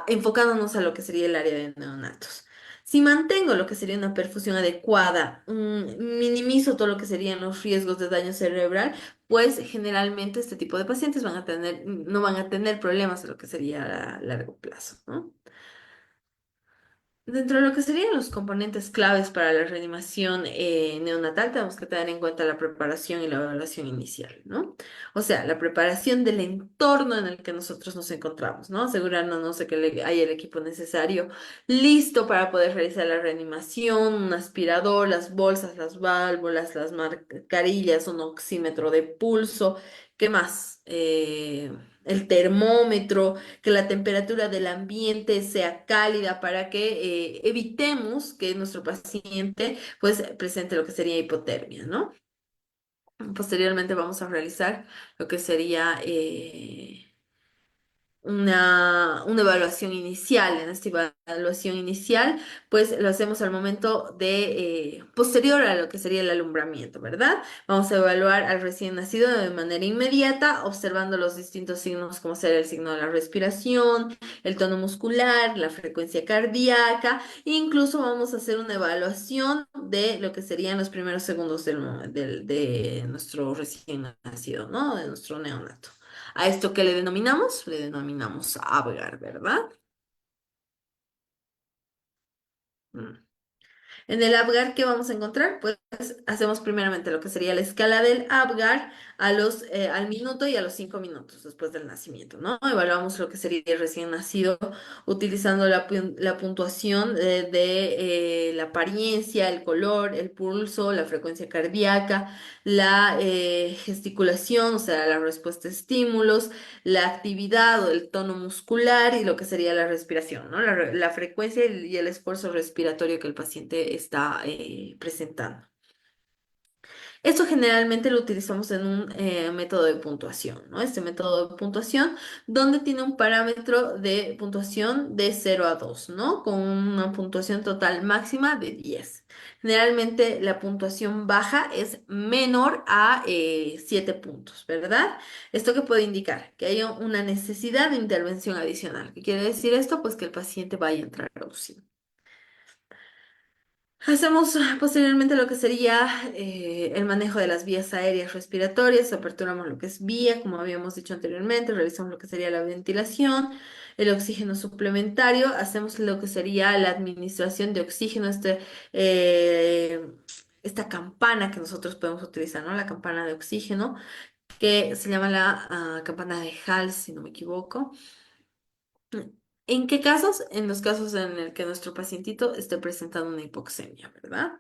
Enfocándonos a lo que sería el área de neonatos. Si mantengo lo que sería una perfusión adecuada, minimizo todo lo que serían los riesgos de daño cerebral, pues generalmente este tipo de pacientes no van a tener problemas en lo que sería a largo plazo, ¿no? Dentro de lo que serían los componentes claves para la reanimación neonatal, tenemos que tener en cuenta la preparación y la evaluación inicial, ¿no? O sea, la preparación del entorno en el que nosotros nos encontramos, ¿no? Asegurándonos de que hay el equipo necesario listo para poder realizar la reanimación, un aspirador, las bolsas, las válvulas, las mascarillas, un oxímetro de pulso, ¿qué más? El termómetro, que la temperatura del ambiente sea cálida para que evitemos que nuestro paciente pues presente lo que sería hipotermia, ¿no? Posteriormente vamos a realizar lo que sería una evaluación inicial. En esta evaluación inicial, pues lo hacemos al momento de posterior a lo que sería el alumbramiento, ¿verdad? Vamos a evaluar al recién nacido de manera inmediata, observando los distintos signos, como será el signo de la respiración, el tono muscular, la frecuencia cardíaca, e incluso vamos a hacer una evaluación de lo que serían los primeros segundos de nuestro recién nacido, ¿no? De nuestro neonato. ¿A esto qué le denominamos? Le denominamos Apgar, ¿verdad? Mm. En el Apgar, ¿qué vamos a encontrar? Pues hacemos primeramente lo que sería la escala del Apgar al minuto y a los 5 minutos después del nacimiento, ¿no? Evaluamos lo que sería el recién nacido utilizando la puntuación de la apariencia, el color, el pulso, la frecuencia cardíaca, la gesticulación, o sea, la respuesta a estímulos, la actividad o el tono muscular y lo que sería la respiración, ¿no? La frecuencia y el esfuerzo respiratorio que el paciente está presentando. Esto generalmente lo utilizamos en un método de puntuación, ¿no? Este método de puntuación donde tiene un parámetro de puntuación de 0 a 2, ¿no? Con una puntuación total máxima de 10. Generalmente la puntuación baja es menor a 7 puntos, ¿verdad? ¿Esto qué puede indicar? Que hay una necesidad de intervención adicional. ¿Qué quiere decir esto? Pues que el paciente vaya a entrar a UCI. Hacemos posteriormente lo que sería el manejo de las vías aéreas respiratorias, aperturamos lo que es vía, como habíamos dicho anteriormente, realizamos lo que sería la ventilación, el oxígeno suplementario, hacemos lo que sería la administración de oxígeno, eh, esta campana que nosotros podemos utilizar, ¿no? La campana de oxígeno, que se llama la campana de Hals, si no me equivoco. ¿En qué casos? En los casos en el que nuestro pacientito esté presentando una hipoxemia, ¿verdad?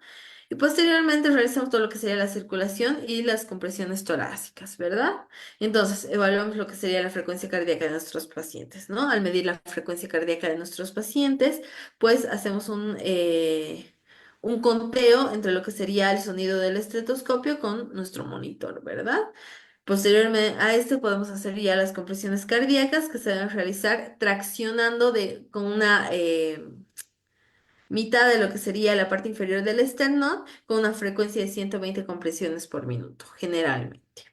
Y posteriormente realizamos todo lo que sería la circulación y las compresiones torácicas, ¿verdad? Entonces, evaluamos lo que sería la frecuencia cardíaca de nuestros pacientes, ¿no? Al medir la frecuencia cardíaca de nuestros pacientes, pues hacemos un conteo entre lo que sería el sonido del estetoscopio con nuestro monitor, ¿verdad? Posteriormente a esto podemos hacer ya las compresiones cardíacas que se deben realizar traccionando con una mitad de lo que sería la parte inferior del esternón con una frecuencia de 120 compresiones por minuto, generalmente.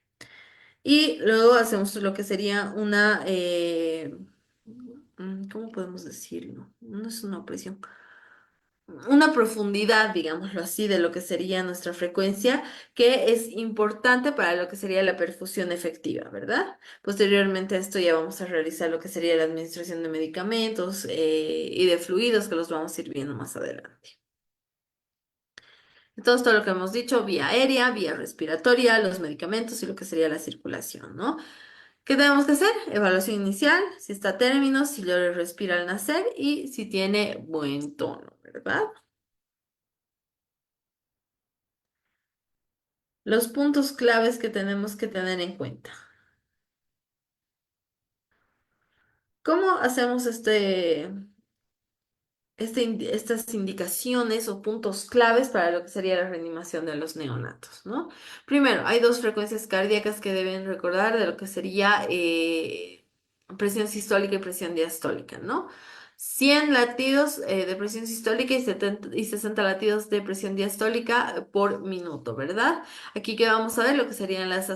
Y luego hacemos lo que sería ¿cómo podemos decirlo? No es una opresión, una profundidad, digámoslo así, de lo que sería nuestra frecuencia, que es importante para lo que sería la perfusión efectiva, ¿verdad? Posteriormente a esto ya vamos a realizar lo que sería la administración de medicamentos y de fluidos que los vamos a ir viendo más adelante. Entonces, todo lo que hemos dicho, vía aérea, vía respiratoria, los medicamentos y lo que sería la circulación, ¿no? ¿Qué tenemos que hacer? Evaluación inicial, si está a término, si lo respira al nacer y si tiene buen tono, ¿verdad? Los puntos claves que tenemos que tener en cuenta. ¿Cómo hacemos estas indicaciones o puntos claves para lo que sería la reanimación de los neonatos, ¿no? Primero, hay dos frecuencias cardíacas que deben recordar de lo que sería presión sistólica y presión diastólica, ¿no? 100 latidos de presión sistólica y 60 latidos de presión diastólica por minuto, ¿verdad? Aquí que vamos a ver lo que serían los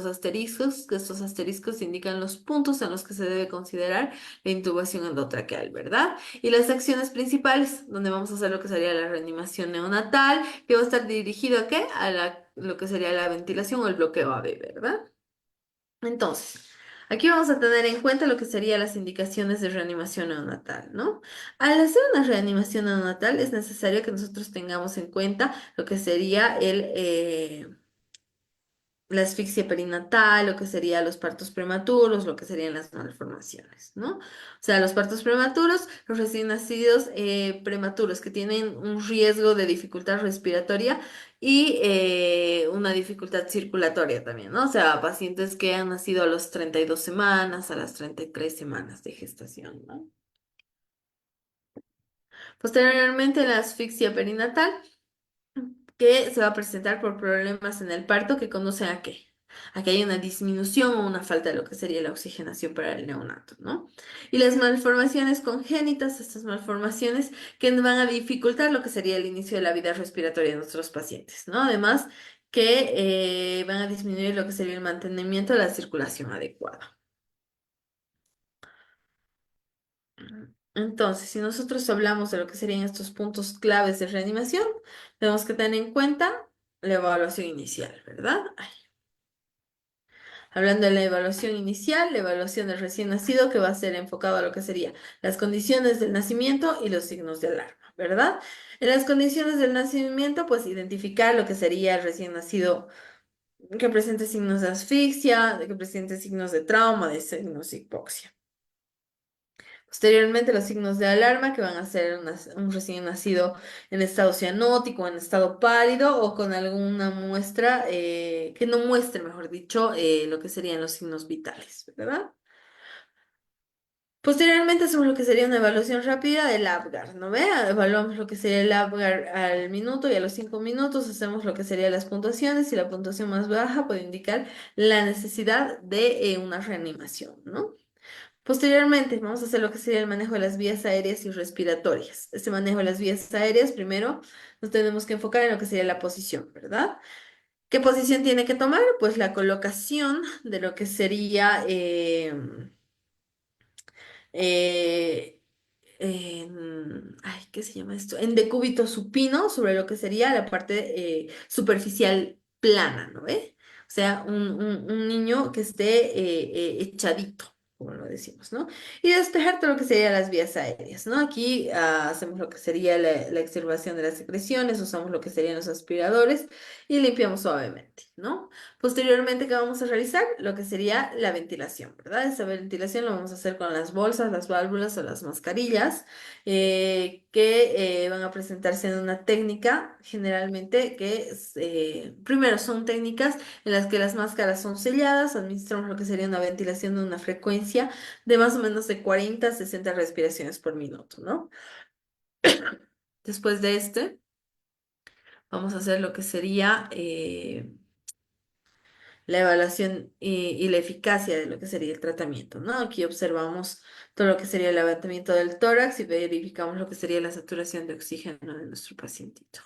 asteriscos, que estos asteriscos indican los puntos en los que se debe considerar la intubación endotraqueal, ¿verdad? Y las acciones principales, donde vamos a hacer lo que sería la reanimación neonatal, que va a estar dirigido ¿a qué? Lo que sería la ventilación o el bloqueo AB, ¿verdad? Entonces, aquí vamos a tener en cuenta lo que serían las indicaciones de reanimación neonatal, ¿no? Al hacer una reanimación neonatal es necesario que nosotros tengamos en cuenta lo que sería la asfixia perinatal, lo que serían los partos prematuros, lo que serían las malformaciones, ¿no? O sea, los partos prematuros, los recién nacidos prematuros que tienen un riesgo de dificultad respiratoria y una dificultad circulatoria también, ¿no? O sea, pacientes que han nacido a las 32 semanas, a las 33 semanas de gestación, ¿no? Posteriormente, la asfixia perinatal que se va a presentar por problemas en el parto que conducen a qué? A que hay una disminución o una falta de lo que sería la oxigenación para el neonato, ¿no? Y las malformaciones congénitas, estas malformaciones que van a dificultar lo que sería el inicio de la vida respiratoria de nuestros pacientes, ¿no? Además que van a disminuir lo que sería el mantenimiento de la circulación adecuada. Entonces, si nosotros hablamos de lo que serían estos puntos claves de reanimación, tenemos que tener en cuenta la evaluación inicial, ¿verdad? Hablando de la evaluación inicial, la evaluación del recién nacido que va a ser enfocado a lo que sería las condiciones del nacimiento y los signos de alarma, ¿verdad? En las condiciones del nacimiento, pues identificar lo que sería el recién nacido que presente signos de asfixia, de que presente signos de trauma, de signos de hipoxia. Posteriormente, los signos de alarma que van a ser un recién nacido en estado cianótico, en estado pálido o con alguna muestra que no muestre, mejor dicho, lo que serían los signos vitales, ¿verdad? Posteriormente hacemos lo que sería una evaluación rápida del Apgar, ¿no ve? Evaluamos lo que sería el Apgar al minuto y a los 5 minutos hacemos lo que serían las puntuaciones y la puntuación más baja puede indicar la necesidad de una reanimación, ¿no? Posteriormente, vamos a hacer lo que sería el manejo de las vías aéreas y respiratorias. Este manejo de las vías aéreas, primero nos tenemos que enfocar en lo que sería la posición, ¿verdad? ¿Qué posición tiene que tomar? Pues la colocación de lo que sería eh, ¿qué se llama esto? En decúbito supino sobre lo que sería la parte superficial plana, ¿no ve? O sea, un niño que esté echadito, como lo decimos, ¿no? Y despejar todo lo que serían las vías aéreas, ¿no? Aquí hacemos lo que sería la extirpación de las secreciones, usamos lo que serían los aspiradores y limpiamos suavemente, ¿no? Posteriormente, ¿qué vamos a realizar? Lo que sería la ventilación, ¿verdad? Esa ventilación lo vamos a hacer con las bolsas, las válvulas o las mascarillas que van a presentarse en una técnica, generalmente primero son técnicas en las que las máscaras son selladas, administramos lo que sería una ventilación de una frecuencia de más o menos de 40 a 60 respiraciones por minuto, ¿no? Después de vamos a hacer lo que sería la evaluación y la eficacia de lo que sería el tratamiento, ¿no? Aquí observamos todo lo que sería el levantamiento del tórax y verificamos lo que sería la saturación de oxígeno de nuestro pacientito.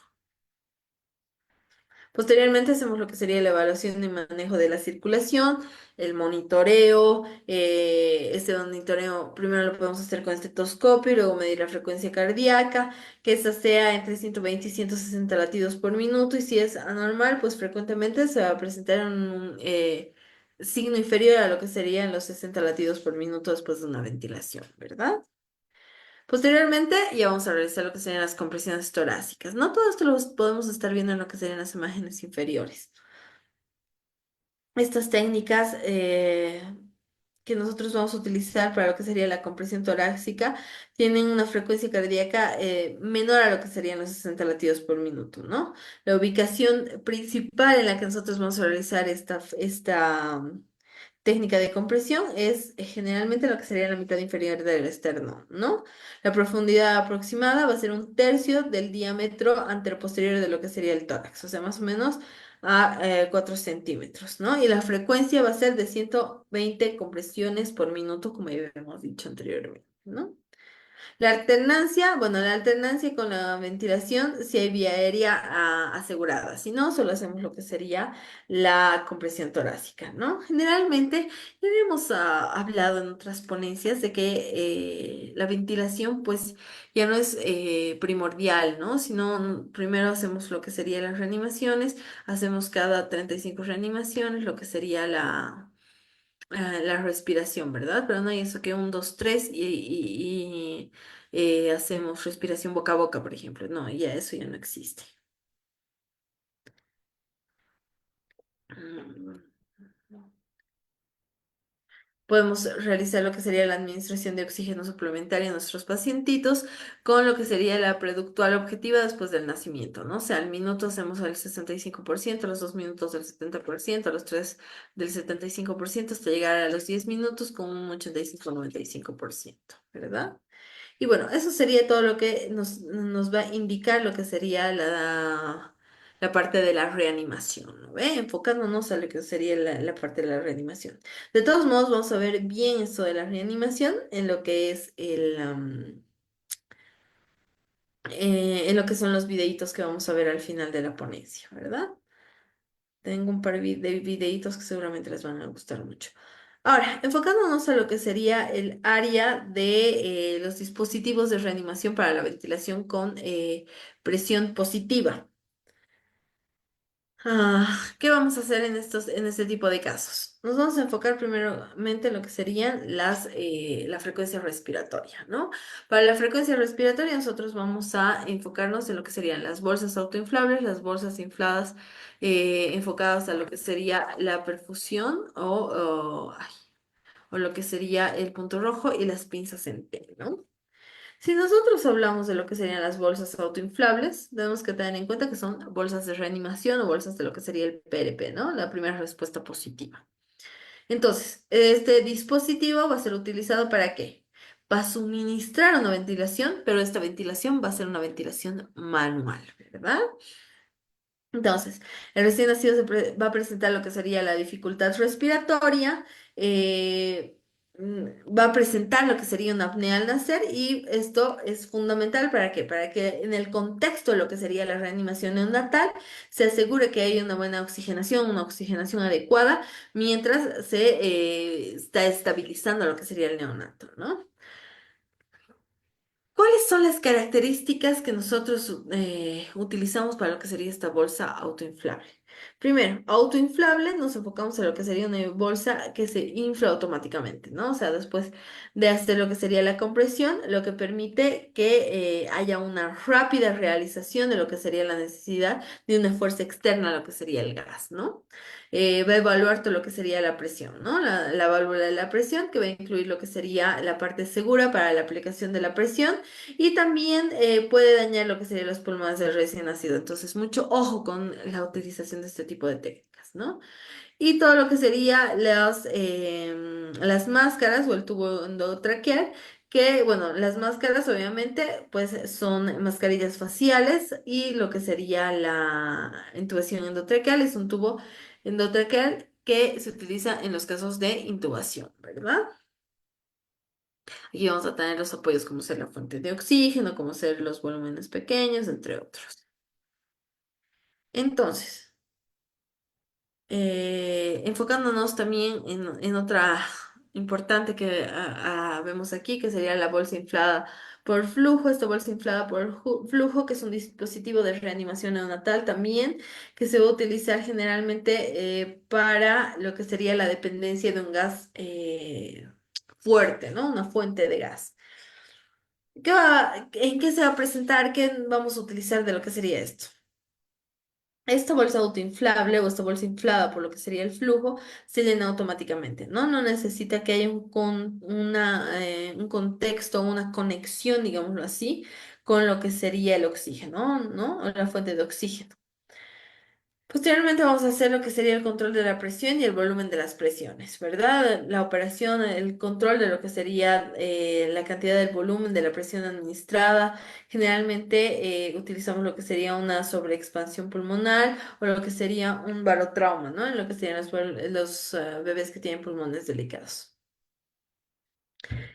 Posteriormente hacemos lo que sería la evaluación y manejo de la circulación, el monitoreo. Este monitoreo primero lo podemos hacer con estetoscopio y luego medir la frecuencia cardíaca, que esta sea entre 120 y 160 latidos por minuto. Y si es anormal, pues frecuentemente se va a presentar un signo inferior a lo que serían los 60 latidos por minuto después de una ventilación, ¿verdad? Posteriormente, ya vamos a realizar lo que serían las compresiones torácicas, ¿no? Todo esto lo podemos estar viendo en lo que serían las imágenes inferiores. Estas técnicas que nosotros vamos a utilizar para lo que sería la compresión torácica tienen una frecuencia cardíaca menor a lo que serían los 60 latidos por minuto, ¿no? La ubicación principal en la que nosotros vamos a realizar esta técnica de compresión es generalmente lo que sería la mitad inferior del esternón, ¿no? La profundidad aproximada va a ser un tercio del diámetro anteroposterior de lo que sería el tórax, o sea, más o menos a 4 centímetros, ¿no? Y la frecuencia va a ser de 120 compresiones por minuto, como ya habíamos dicho anteriormente, ¿no? La alternancia, bueno, la alternancia con la ventilación, si hay vía aérea asegurada, si no, solo hacemos lo que sería la compresión torácica, ¿no? Generalmente, ya habíamos hablado en otras ponencias de que la ventilación, pues, ya no es primordial, ¿no? Sino primero hacemos lo que sería las reanimaciones, hacemos cada 35 reanimaciones, lo que sería la respiración, ¿verdad? Pero no hay eso que un, dos, tres y hacemos respiración boca a boca, por ejemplo. No, ya eso ya no existe. Mm. Podemos realizar lo que sería la administración de oxígeno suplementario a nuestros pacientitos con lo que sería la productual objetiva después del nacimiento, ¿no? O sea, al minuto hacemos el 65%, a los 2 minutos del 70%, a los 3 del 75%, hasta llegar a los 10 minutos con un 85-95%, ¿verdad? Y bueno, eso sería todo lo que nos va a indicar lo que sería la parte de la reanimación, ¿no ve? Enfocándonos a lo que sería la parte de la reanimación. De todos modos, vamos a ver bien esto de la reanimación en lo que es en lo que son los videitos que vamos a ver al final de la ponencia, ¿verdad? Tengo un par de videitos que seguramente les van a gustar mucho. Ahora, enfocándonos a lo que sería el área de los dispositivos de reanimación para la ventilación con presión positiva. ¿Qué vamos a hacer en este tipo de casos? nos vamos a enfocar primeramente en lo que serían la frecuencia respiratoria, ¿no? Para la frecuencia respiratoria nosotros vamos a enfocarnos en lo que serían las bolsas autoinflables, las bolsas infladas enfocadas a lo que sería la perfusión o lo que sería el punto rojo y las pinzas en T, ¿no? Si nosotros hablamos de lo que serían las bolsas autoinflables, tenemos que tener en cuenta que son bolsas de reanimación o bolsas de lo que sería el PRP, ¿no? La primera respuesta positiva. Entonces, este dispositivo va a ser utilizado ¿para qué? Va a suministrar una ventilación, pero esta ventilación va a ser una ventilación manual, ¿verdad? Entonces, el recién nacido va a presentar lo que sería la dificultad respiratoria, eh, va a presentar lo que sería una apnea al nacer y esto es fundamental ¿para qué? Para que en el contexto de lo que sería la reanimación neonatal se asegure que hay una oxigenación adecuada mientras se está estabilizando lo que sería el neonato, ¿no? ¿Cuáles son las características que nosotros utilizamos para lo que sería esta bolsa autoinflable? Primero, autoinflable, nos enfocamos en lo que sería una bolsa que se infla automáticamente, ¿no? O sea, después de hacer lo que sería la compresión, lo que permite que haya una rápida realización de lo que sería la necesidad de una fuerza externa a lo que sería el gas, ¿no? Va a evaluar todo lo que sería la presión, ¿no? La válvula de la presión, que va a incluir lo que sería la parte segura para la aplicación de la presión y también puede dañar lo que serían los pulmones del recién nacido. Entonces, mucho ojo con la utilización de este tipo de técnicas, ¿no? Y todo lo que sería las máscaras o el tubo endotraqueal, que, bueno, las máscaras obviamente pues son mascarillas faciales y lo que sería la intubación endotraqueal es un tubo endotraqueal que se utiliza en los casos de intubación, ¿verdad? Aquí vamos a tener los apoyos como ser la fuente de oxígeno, como ser los volúmenes pequeños, entre otros. Entonces, enfocándonos también en otra importante que vemos aquí, que sería la bolsa inflada por flujo. Esta bolsa inflada por flujo, que es un dispositivo de reanimación neonatal también, que se va a utilizar generalmente para lo que sería la dependencia de un gas fuerte, ¿no? Una fuente de gas. ¿En qué se va a presentar? ¿Qué vamos a utilizar de lo que sería esto? Esta bolsa autoinflable o esta bolsa inflada por lo que sería el flujo se llena automáticamente, ¿no? No necesita que haya un contexto, una conexión, digámoslo así, con lo que sería el oxígeno, ¿no? O la fuente de oxígeno. Posteriormente vamos a hacer lo que sería el control de la presión y el volumen de las presiones, ¿verdad? La operación, el control de lo que sería la cantidad del volumen de la presión administrada. Generalmente utilizamos lo que sería una sobreexpansión pulmonar o lo que sería un barotrauma, ¿no? En lo que serían los bebés que tienen pulmones delicados.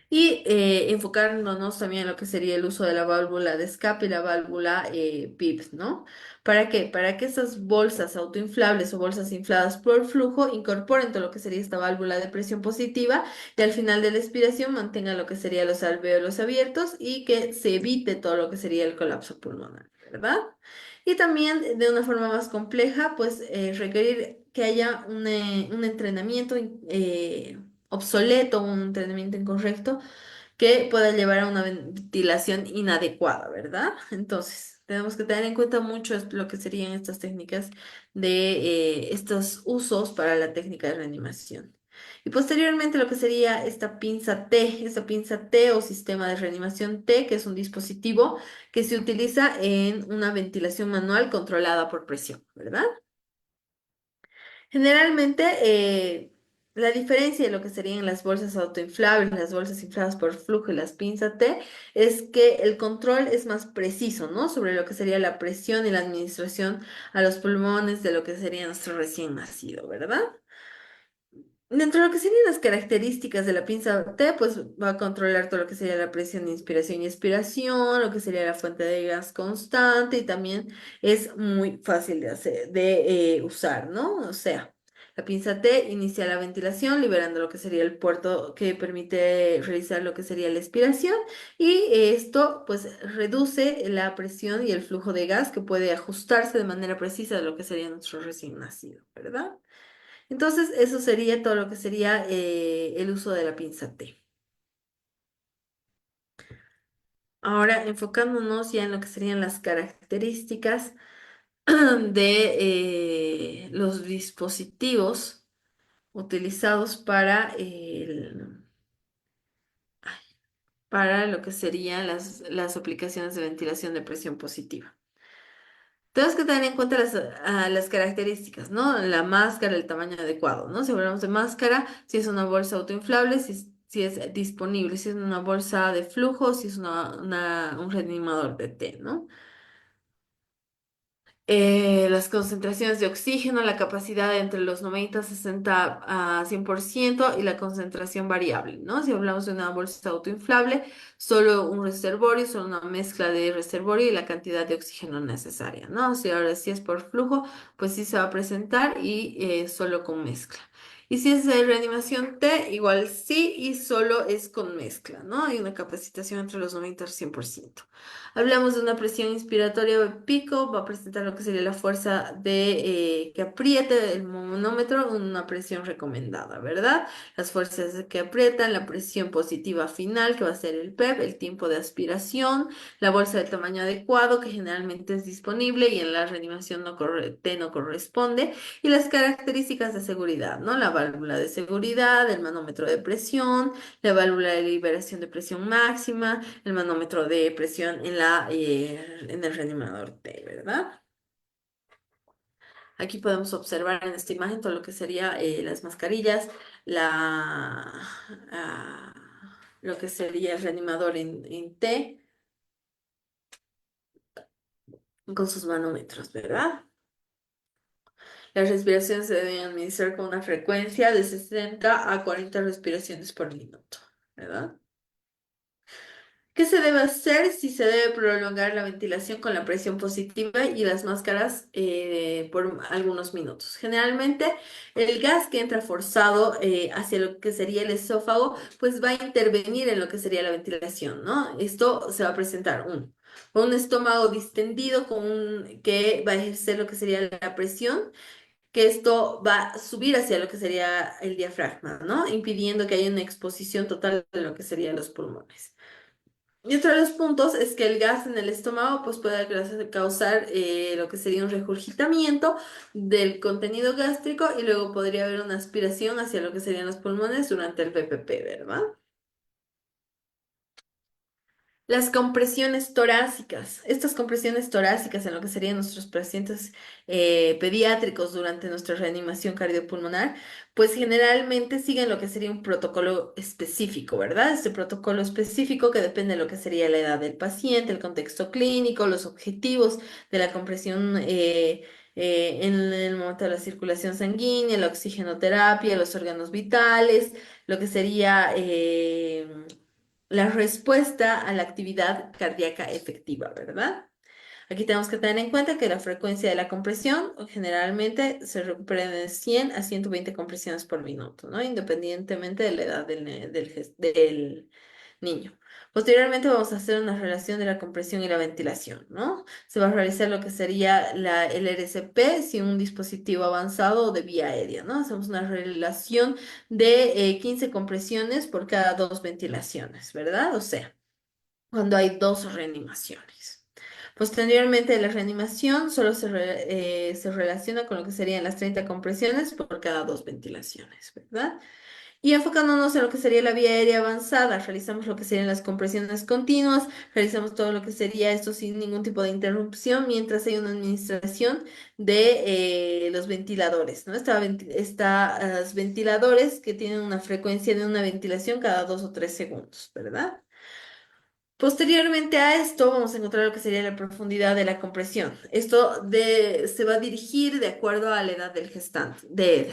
Y enfocándonos también en lo que sería el uso de la válvula de escape y la válvula PIP, ¿no? ¿Para qué? Para que esas bolsas autoinflables o bolsas infladas por flujo incorporen todo lo que sería esta válvula de presión positiva y al final de la expiración mantengan lo que serían los alvéolos abiertos y que se evite todo lo que sería el colapso pulmonar, ¿verdad? Y también de una forma más compleja, pues requerir que haya un entrenamiento obsoleto, un entrenamiento incorrecto que pueda llevar a una ventilación inadecuada, ¿verdad? Entonces, tenemos que tener en cuenta mucho lo que serían estas técnicas de estos usos para la técnica de reanimación. Y posteriormente lo que sería esta pinza T o sistema de reanimación T, que es un dispositivo que se utiliza en una ventilación manual controlada por presión, ¿verdad? Generalmente, la diferencia de lo que serían las bolsas autoinflables, las bolsas infladas por flujo y las pinzas T, es que el control es más preciso, ¿no? Sobre lo que sería la presión y la administración a los pulmones de lo que sería nuestro recién nacido, ¿verdad? Dentro de lo que serían las características de la pinza T, pues va a controlar todo lo que sería la presión de inspiración y expiración, lo que sería la fuente de gas constante y también es muy fácil de hacer, de usar, ¿no? O sea, la pinza T inicia la ventilación, liberando lo que sería el puerto que permite realizar lo que sería la expiración y esto pues reduce la presión y el flujo de gas que puede ajustarse de manera precisa a lo que sería nuestro recién nacido, ¿verdad? Entonces, eso sería todo lo que sería el uso de la pinza T. Ahora, enfocándonos ya en lo que serían las características de los dispositivos utilizados para lo que serían las aplicaciones de ventilación de presión positiva. Tenemos que tener en cuenta las características, ¿no? La máscara, el tamaño adecuado, ¿no? Si hablamos de máscara, si es una bolsa autoinflable, si es disponible, si es una bolsa de flujo, si es un reanimador de té, ¿no? Las concentraciones de oxígeno, la capacidad entre los 90, 60 a 100% y la concentración variable, ¿no? Si hablamos de una bolsa autoinflable, solo un reservorio, solo una mezcla de reservorio y la cantidad de oxígeno necesaria, ¿no? Si ahora si es por flujo, pues sí se va a presentar y solo con mezcla. Y si es de reanimación T, igual sí y solo es con mezcla, ¿no? Hay una capacitación entre los 90 y 100%. Hablamos de una presión inspiratoria de pico, va a presentar lo que sería la fuerza de que apriete el manómetro, una presión recomendada, ¿verdad? Las fuerzas que aprietan, la presión positiva final, que va a ser el PEP, el tiempo de aspiración, la bolsa del tamaño adecuado, que generalmente es disponible y en la reanimación T no corresponde, y las características de seguridad, ¿no? La válvula de seguridad, el manómetro de presión, la válvula de liberación de presión máxima, el manómetro de presión en el reanimador T, ¿verdad? Aquí podemos observar en esta imagen todo lo que sería las mascarillas, la, ah, lo que sería el reanimador en T con sus manómetros, ¿verdad? Las respiraciones se deben administrar con una frecuencia de 60 a 40 respiraciones por minuto, ¿verdad? ¿Qué se debe hacer si se debe prolongar la ventilación con la presión positiva y las máscaras por algunos minutos? Generalmente el gas que entra forzado hacia lo que sería el esófago, pues va a intervenir en lo que sería la ventilación, ¿no? Esto se va a presentar un estómago distendido que va a ejercer lo que sería la presión, que esto va a subir hacia lo que sería el diafragma, ¿no? Impidiendo que haya una exposición total de lo que serían los pulmones. Y otro de los puntos es que el gas en el estómago pues puede causar lo que sería un regurgitamiento del contenido gástrico y luego podría haber una aspiración hacia lo que serían los pulmones durante el PPP, ¿verdad? Las compresiones torácicas. Estas compresiones torácicas en lo que serían nuestros pacientes pediátricos durante nuestra reanimación cardiopulmonar, pues generalmente siguen lo que sería un protocolo específico, ¿verdad? Este protocolo específico que depende de lo que sería la edad del paciente, el contexto clínico, los objetivos de la compresión en el momento de la circulación sanguínea, la oxigenoterapia, los órganos vitales, lo que sería la respuesta a la actividad cardíaca efectiva, ¿verdad? Aquí tenemos que tener en cuenta que la frecuencia de la compresión generalmente se recupera de 100 a 120 compresiones por minuto, ¿no? Independientemente de la edad del niño. Posteriormente vamos a hacer una relación de la compresión y la ventilación, ¿no? Se va a realizar lo que sería el RCP si un dispositivo avanzado o de vía aérea, ¿no? Hacemos una relación de 15 compresiones por cada dos ventilaciones, ¿verdad? O sea, cuando hay dos reanimaciones. Posteriormente, la reanimación solo se relaciona con lo que serían las 30 compresiones por cada dos ventilaciones, ¿verdad? Y enfocándonos en lo que sería la vía aérea avanzada, realizamos lo que serían las compresiones continuas, realizamos todo lo que sería esto sin ningún tipo de interrupción, mientras hay una administración de los ventiladores, ¿no? Estas ventiladores que tienen una frecuencia de una ventilación cada 2 o 3 segundos, ¿verdad? Posteriormente a esto vamos a encontrar lo que sería la profundidad de la compresión. Se va a dirigir de acuerdo a la edad del gestante,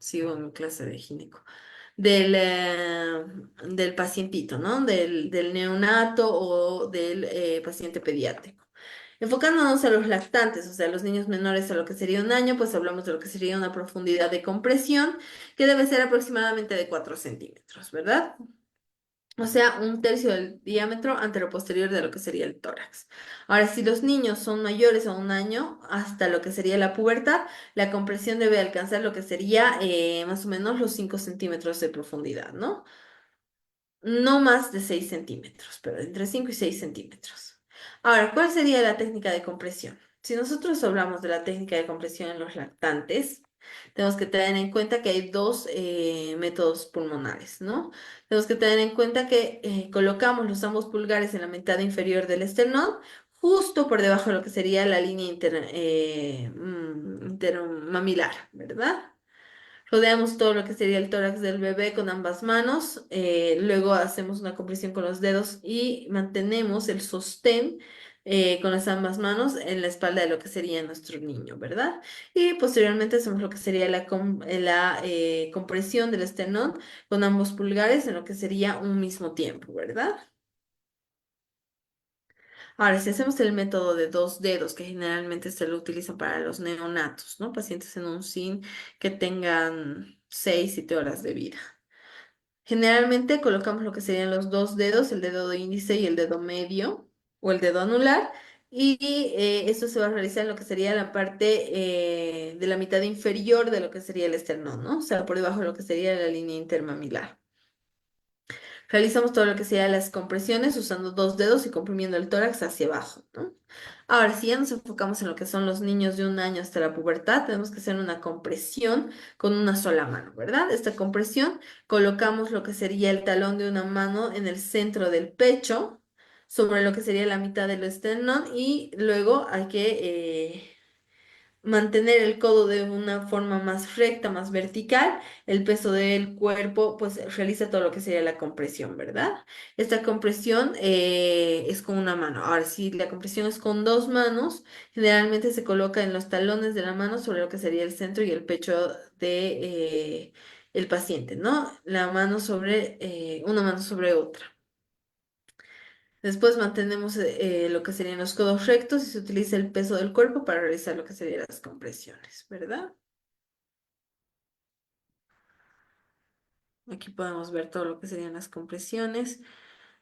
sigo en mi clase de gineco, del pacientito, ¿no? Del neonato o del paciente pediátrico. Enfocándonos a los lactantes, o sea, los niños menores a lo que sería 1 año, pues hablamos de lo que sería una profundidad de compresión que debe ser aproximadamente de 4 centímetros, ¿verdad? o sea, un tercio del diámetro anteroposterior de lo que sería el tórax. Ahora, si los niños son mayores a un año, hasta lo que sería la pubertad, la compresión debe alcanzar lo que sería más o menos los 5 centímetros de profundidad, ¿no? No más de 6 centímetros, pero entre 5 y 6 centímetros. Ahora, ¿cuál sería la técnica de compresión? Si nosotros hablamos de la técnica de compresión en los lactantes, tenemos que tener en cuenta que hay dos métodos pulmonares, ¿no? Tenemos que tener en cuenta que colocamos los ambos pulgares en la mitad inferior del esternón, justo por debajo de lo que sería la línea intermamilar, ¿verdad? Rodeamos todo lo que sería el tórax del bebé con ambas manos, luego hacemos una compresión con los dedos y mantenemos el sostén con las ambas manos en la espalda de lo que sería nuestro niño, ¿verdad? Y posteriormente hacemos lo que sería la compresión del esternón con ambos pulgares en lo que sería un mismo tiempo, ¿verdad? Ahora, si hacemos el método de dos dedos, que generalmente se lo utiliza para los neonatos, ¿no? Pacientes en un SIN que tengan 6, 7 horas de vida. Generalmente colocamos lo que serían los dos dedos, el dedo índice y el dedo medio o el dedo anular, y esto se va a realizar en lo que sería la parte de la mitad inferior de lo que sería el esternón, ¿no? O sea, por debajo de lo que sería la línea intermamilar. Realizamos todo lo que sería las compresiones usando dos dedos y comprimiendo el tórax hacia abajo, ¿no? Ahora, si ya nos enfocamos en lo que son los niños de un año hasta la pubertad, tenemos que hacer una compresión con una sola mano, ¿verdad? Esta compresión colocamos lo que sería el talón de una mano en el centro del pecho, sobre lo que sería la mitad del esternón y luego hay que mantener el codo de una forma más recta, más vertical, el peso del cuerpo, pues realiza todo lo que sería la compresión, ¿verdad? Esta compresión es con una mano. Ahora, si la compresión es con dos manos, generalmente se coloca en los talones de la mano sobre lo que sería el centro y el pecho de el paciente, ¿no? La mano sobre, una mano sobre otra. Después mantenemos lo que serían los codos rectos y se utiliza el peso del cuerpo para realizar lo que serían las compresiones, ¿verdad? Aquí podemos ver todo lo que serían las compresiones,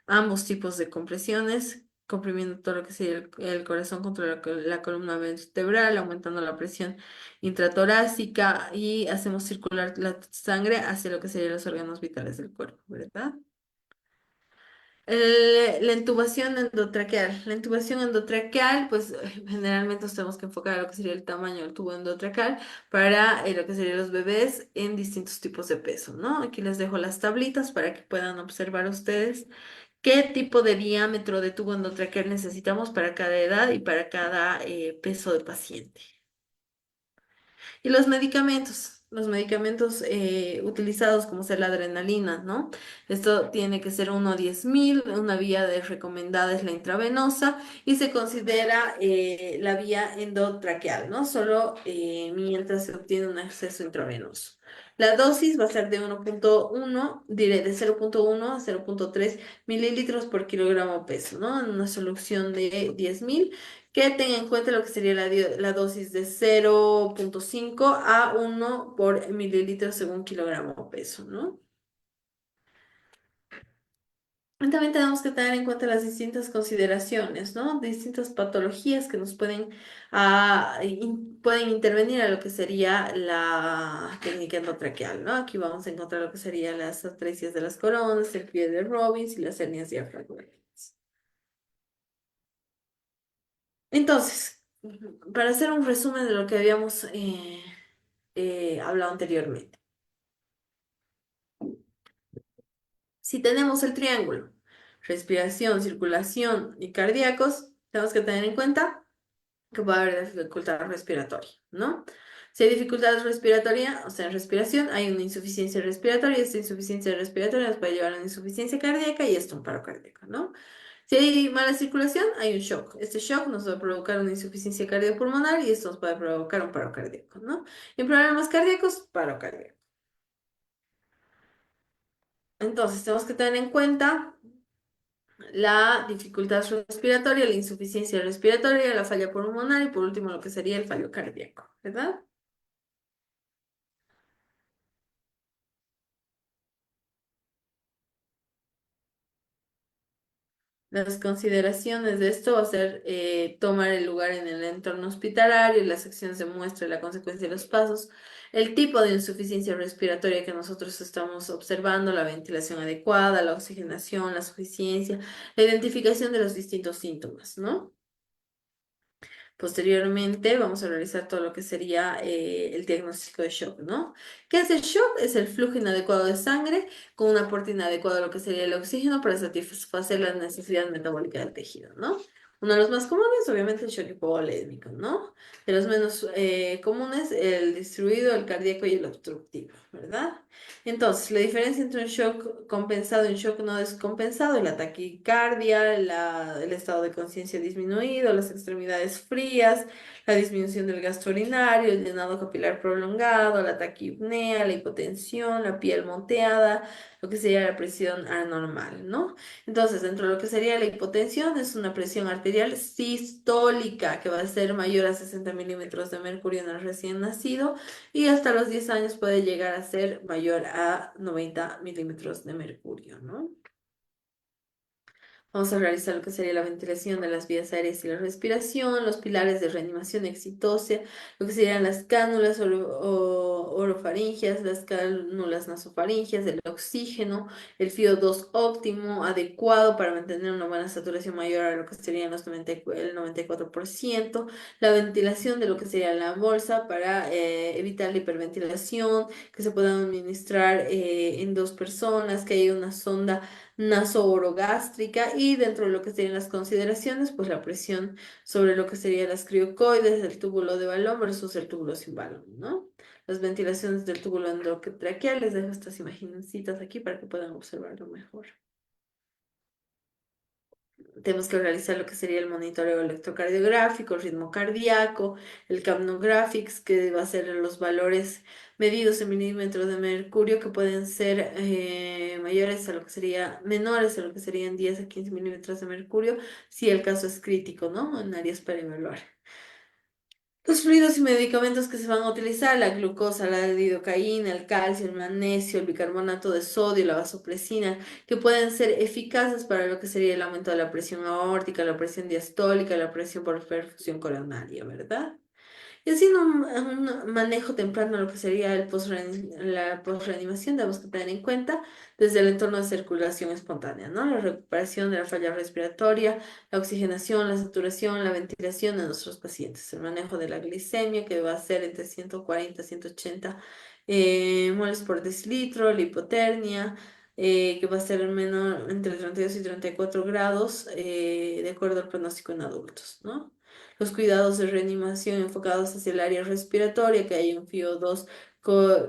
ambos tipos de compresiones, comprimiendo todo lo que sería el corazón contra la columna vertebral, aumentando la presión intratorácica y hacemos circular la sangre hacia lo que serían los órganos vitales del cuerpo, ¿verdad? La intubación endotraqueal. La intubación endotraqueal, pues generalmente nos tenemos que enfocar a lo que sería el tamaño del tubo endotraqueal para lo que serían los bebés en distintos tipos de peso, ¿no? Aquí les dejo las tablitas para que puedan observar ustedes qué tipo de diámetro de tubo endotraqueal necesitamos para cada edad y para cada peso de paciente. Y los medicamentos utilizados como ser la adrenalina, ¿no? Esto tiene que ser 1 a 10.000, una vía de recomendada es la intravenosa y se considera la vía endotraqueal, ¿no? Solo mientras se obtiene un acceso intravenoso. La dosis va a ser de 1,1, diré de 0,1 a 0,3 mililitros por kilogramo peso, ¿no? En una solución de 10.000 que tenga en cuenta lo que sería la dosis de 0,5 a 1 por mililitro según kilogramo o peso, ¿no? Y también tenemos que tener en cuenta las distintas consideraciones, ¿no? Distintas patologías que nos pueden intervenir a lo que sería la técnica endotraqueal, ¿no? Aquí vamos a encontrar lo que serían las atresias de las coronas, el pie de Robbins y las hernias diafragmáticas. Entonces, para hacer un resumen de lo que habíamos hablado anteriormente. Si tenemos el triángulo, respiración, circulación y cardíacos, tenemos que tener en cuenta que puede haber dificultad respiratoria, ¿no? Si hay dificultad respiratoria, o sea, en respiración, hay una insuficiencia respiratoria, y esta insuficiencia respiratoria nos puede llevar a una insuficiencia cardíaca y esto a un paro cardíaco, ¿no? Si hay mala circulación, hay un shock. Este shock nos va a provocar una insuficiencia cardiopulmonar y esto nos puede provocar un paro cardíaco, ¿no? En problemas cardíacos, paro cardíaco. Entonces, tenemos que tener en cuenta la dificultad respiratoria, la insuficiencia respiratoria, la falla pulmonar y por último lo que sería el fallo cardíaco, ¿verdad? Las consideraciones de esto va a ser tomar el lugar en el entorno hospitalario, las acciones de muestra y la consecuencia de los pasos, el tipo de insuficiencia respiratoria que nosotros estamos observando, la ventilación adecuada, la oxigenación, la suficiencia, la identificación de los distintos síntomas, ¿no? Posteriormente vamos a realizar todo lo que sería el diagnóstico de shock, ¿no? ¿Qué es el shock? Es el flujo inadecuado de sangre con un aporte inadecuado a lo que sería el oxígeno para satisfacer la necesidad metabólica del tejido, ¿no? Uno de los más comunes, obviamente, el shock hipovolémico, ¿no? De los menos comunes, el distribuido, el cardíaco y el obstructivo, ¿verdad? Entonces, la diferencia entre un shock compensado y un shock no descompensado es la taquicardia, el estado de conciencia disminuido, las extremidades frías, la disminución del gasto urinario, el llenado capilar prolongado, la taquipnea, la hipotensión, la piel moteada, lo que sería la presión anormal, ¿no? Entonces, dentro de lo que sería la hipotensión, es una presión arterial sistólica que va a ser mayor a 60 milímetros de mercurio en el recién nacido y hasta los 10 años puede llegar a ser mayor a 90 milímetros de mercurio, ¿no? Vamos a realizar lo que sería la ventilación de las vías aéreas y la respiración, los pilares de reanimación exitosa, lo que serían las cánulas orofaringeas, las cánulas nasofaringeas, el oxígeno, el FIO2 óptimo, adecuado para mantener una buena saturación mayor a lo que serían el 94%, la ventilación de lo que sería la bolsa para evitar la hiperventilación, que se puedan administrar en dos personas, que haya una sonda nasoorogástrica y dentro de lo que serían las consideraciones, pues la presión sobre lo que serían las criocoides, el túbulo de balón versus el túbulo sin balón, ¿no? Las ventilaciones del túbulo endotraqueal, les dejo estas imagencitas aquí para que puedan observarlo mejor. Tenemos que realizar lo que sería el monitoreo electrocardiográfico, el ritmo cardíaco, el capnographics, que va a ser los valores medidos en milímetros de mercurio que pueden ser mayores a lo que sería, menores a lo que serían 10 a 15 milímetros de mercurio, si el caso es crítico, ¿no? En áreas para evaluar. Los fluidos y medicamentos que se van a utilizar, la glucosa, la lidocaína, el calcio, el magnesio, el bicarbonato de sodio, la vasopresina, que pueden ser eficaces para lo que sería el aumento de la presión aórtica, la presión diastólica, la presión por perfusión coronaria, ¿verdad? Y haciendo un manejo temprano de lo que sería la posreanimación, tenemos que tener en cuenta desde el entorno de circulación espontánea, ¿no? La recuperación de la falla respiratoria, la oxigenación, la saturación, la ventilación de nuestros pacientes, el manejo de la glicemia, que va a ser entre 140 y 180 moles por decilitro, la hipotermia, que va a ser menor entre 32 y 34 grados, de acuerdo al pronóstico en adultos, ¿no? Los cuidados de reanimación enfocados hacia el área respiratoria, que hay un FIO2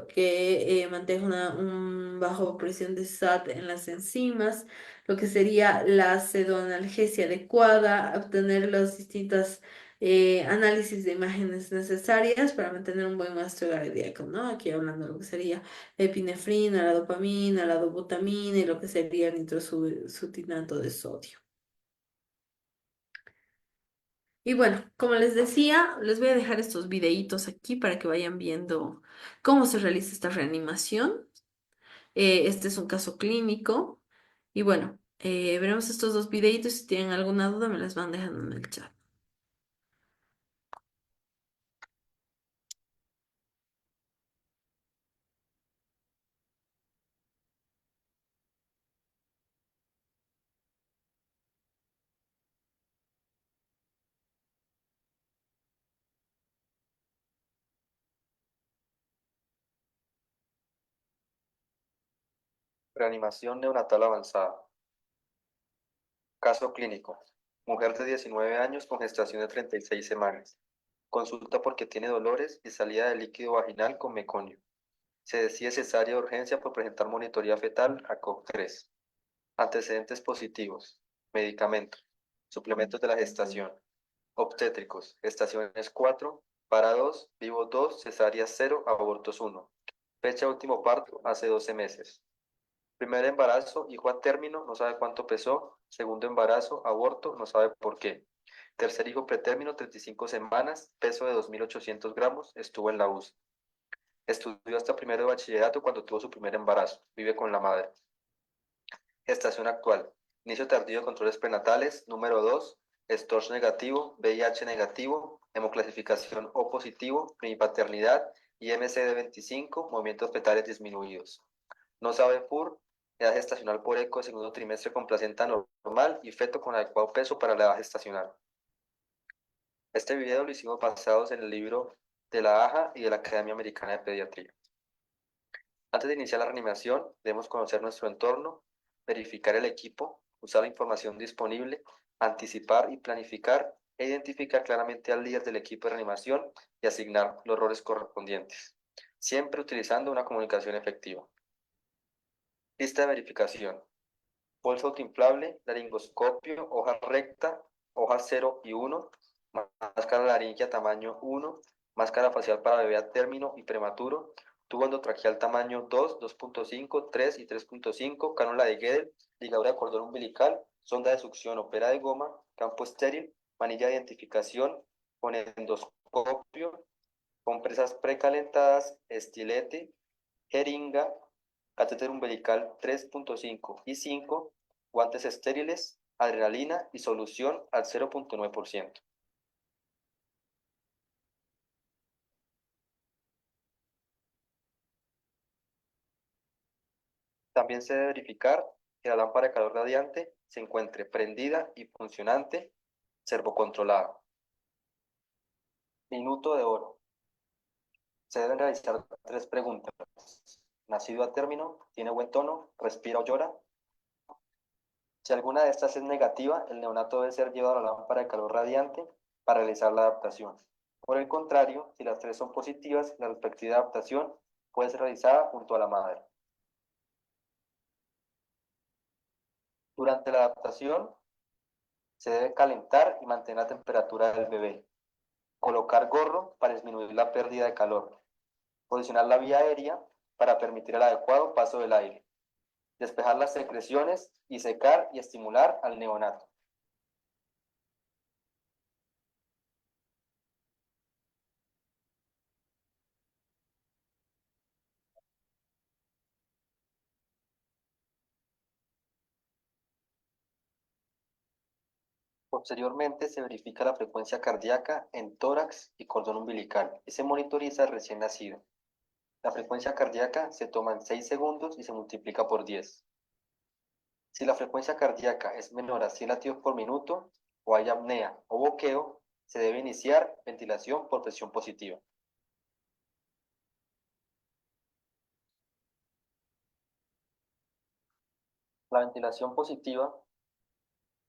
que mantenga un bajo presión de SAT en las enzimas, lo que sería la pseudoanalgesia adecuada, obtener los distintos análisis de imágenes necesarias para mantener un buen muestreo cardíaco, ¿no? Aquí hablando de lo que sería la epinefrina, la dopamina, la dobutamina y lo que sería el nitrosutinato de sodio. Y bueno, como les decía, les voy a dejar estos videitos aquí para que vayan viendo cómo se realiza esta reanimación. Este es un caso clínico. Y bueno, veremos estos dos videitos. Si tienen alguna duda, me las van dejando en el chat. Reanimación neonatal avanzada. Caso clínico. Mujer de 19 años con gestación de 36 semanas. Consulta porque tiene dolores y salida de líquido vaginal con meconio. Se decide cesárea de urgencia por presentar monitoría fetal a COC3. Antecedentes positivos. Medicamentos. Suplementos de la gestación. Obstétricos. Gestaciones 4, para 2, vivo 2, cesárea 0, abortos 1. Fecha último parto hace 12 meses. Primer embarazo, hijo a término, no sabe cuánto pesó. Segundo embarazo, aborto, no sabe por qué. Tercer hijo pretérmino, 35 semanas, peso de 2.800 gramos, estuvo en la UCI. Estudió hasta primero de bachillerato cuando tuvo su primer embarazo. Vive con la madre. Gestación actual. inicio tardío de controles prenatales. Número 2, STORCH negativo, VIH negativo, hemoclasificación O positivo, primipaternidad, IMC de 25, movimientos fetales disminuidos. No sabe FUR, edad gestacional por eco de segundo trimestre con placenta normal y feto con adecuado peso para la edad gestacional. Este video lo hicimos basados en el libro de la AJA y de la Academia Americana de Pediatría. Antes de iniciar la reanimación, debemos conocer nuestro entorno, verificar el equipo, usar la información disponible, anticipar y planificar e identificar claramente al líder del equipo de reanimación y asignar los roles correspondientes, siempre utilizando una comunicación efectiva. Lista de verificación. Bolsa autoinflable, laringoscopio, hoja recta, hoja 0 y 1, máscara laringia tamaño 1, máscara facial para bebé a término y prematuro, tubo endotraqueal tamaño 2, 2.5, 3 y 3.5, cánula de Guedel, ligadura de cordón umbilical, sonda de succión o pera de goma, campo estéril, manilla de identificación con endoscopio, compresas precalentadas, estilete, jeringa, catéter umbilical 3.5 y 5, guantes estériles, adrenalina y solución al 0.9%. También se debe verificar que la lámpara de calor radiante se encuentre prendida y funcionante, servocontrolada. Minuto de oro. Se deben realizar 3 preguntas. ¿Nacido a término? ¿Tiene buen tono? ¿Respira o llora? Si alguna de estas es negativa, el neonato debe ser llevado a la lámpara de calor radiante para realizar la adaptación. Por el contrario, si las 3 son positivas, la respectiva adaptación puede ser realizada junto a la madre. Durante la adaptación, se debe calentar y mantener la temperatura del bebé. Colocar gorro para disminuir la pérdida de calor. Posicionar la vía aérea para permitir el adecuado paso del aire. Despejar las secreciones y secar y estimular al neonato. Posteriormente se verifica la frecuencia cardíaca en tórax y cordón umbilical y se monitoriza al recién nacido. La frecuencia cardíaca se toma en 6 segundos y se multiplica por 10. Si la frecuencia cardíaca es menor a 100 latidos por minuto o hay apnea o boqueo, se debe iniciar ventilación por presión positiva. La ventilación positiva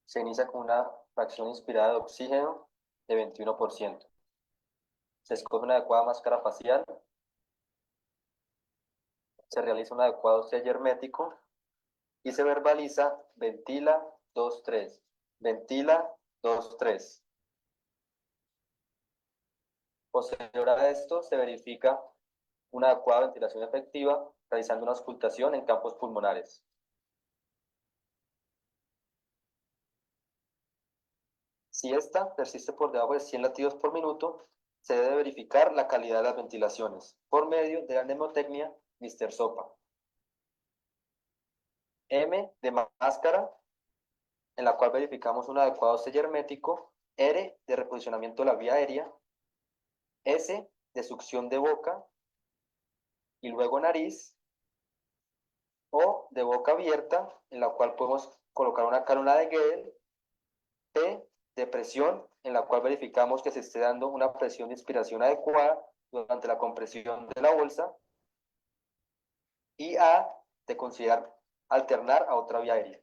se inicia con una fracción inspirada de oxígeno de 21%. Se escoge una adecuada máscara facial, se realiza un adecuado sello hermético y se verbaliza ventila 2-3, ventila 2-3. Posterior a esto se verifica una adecuada ventilación efectiva realizando una auscultación en campos pulmonares. Si esta persiste por debajo de 100 latidos por minuto, se debe verificar la calidad de las ventilaciones por medio de la mnemotecnia Mr. Sopa. M de máscara, en la cual verificamos un adecuado sello hermético. R de reposicionamiento de la vía aérea. S de succión de boca y luego nariz. O de boca abierta, en la cual podemos colocar una cánula de Guedel. P de presión, en la cual verificamos que se esté dando una presión de inspiración adecuada durante la compresión de la bolsa. Y A de considerar alternar a otra vía aérea.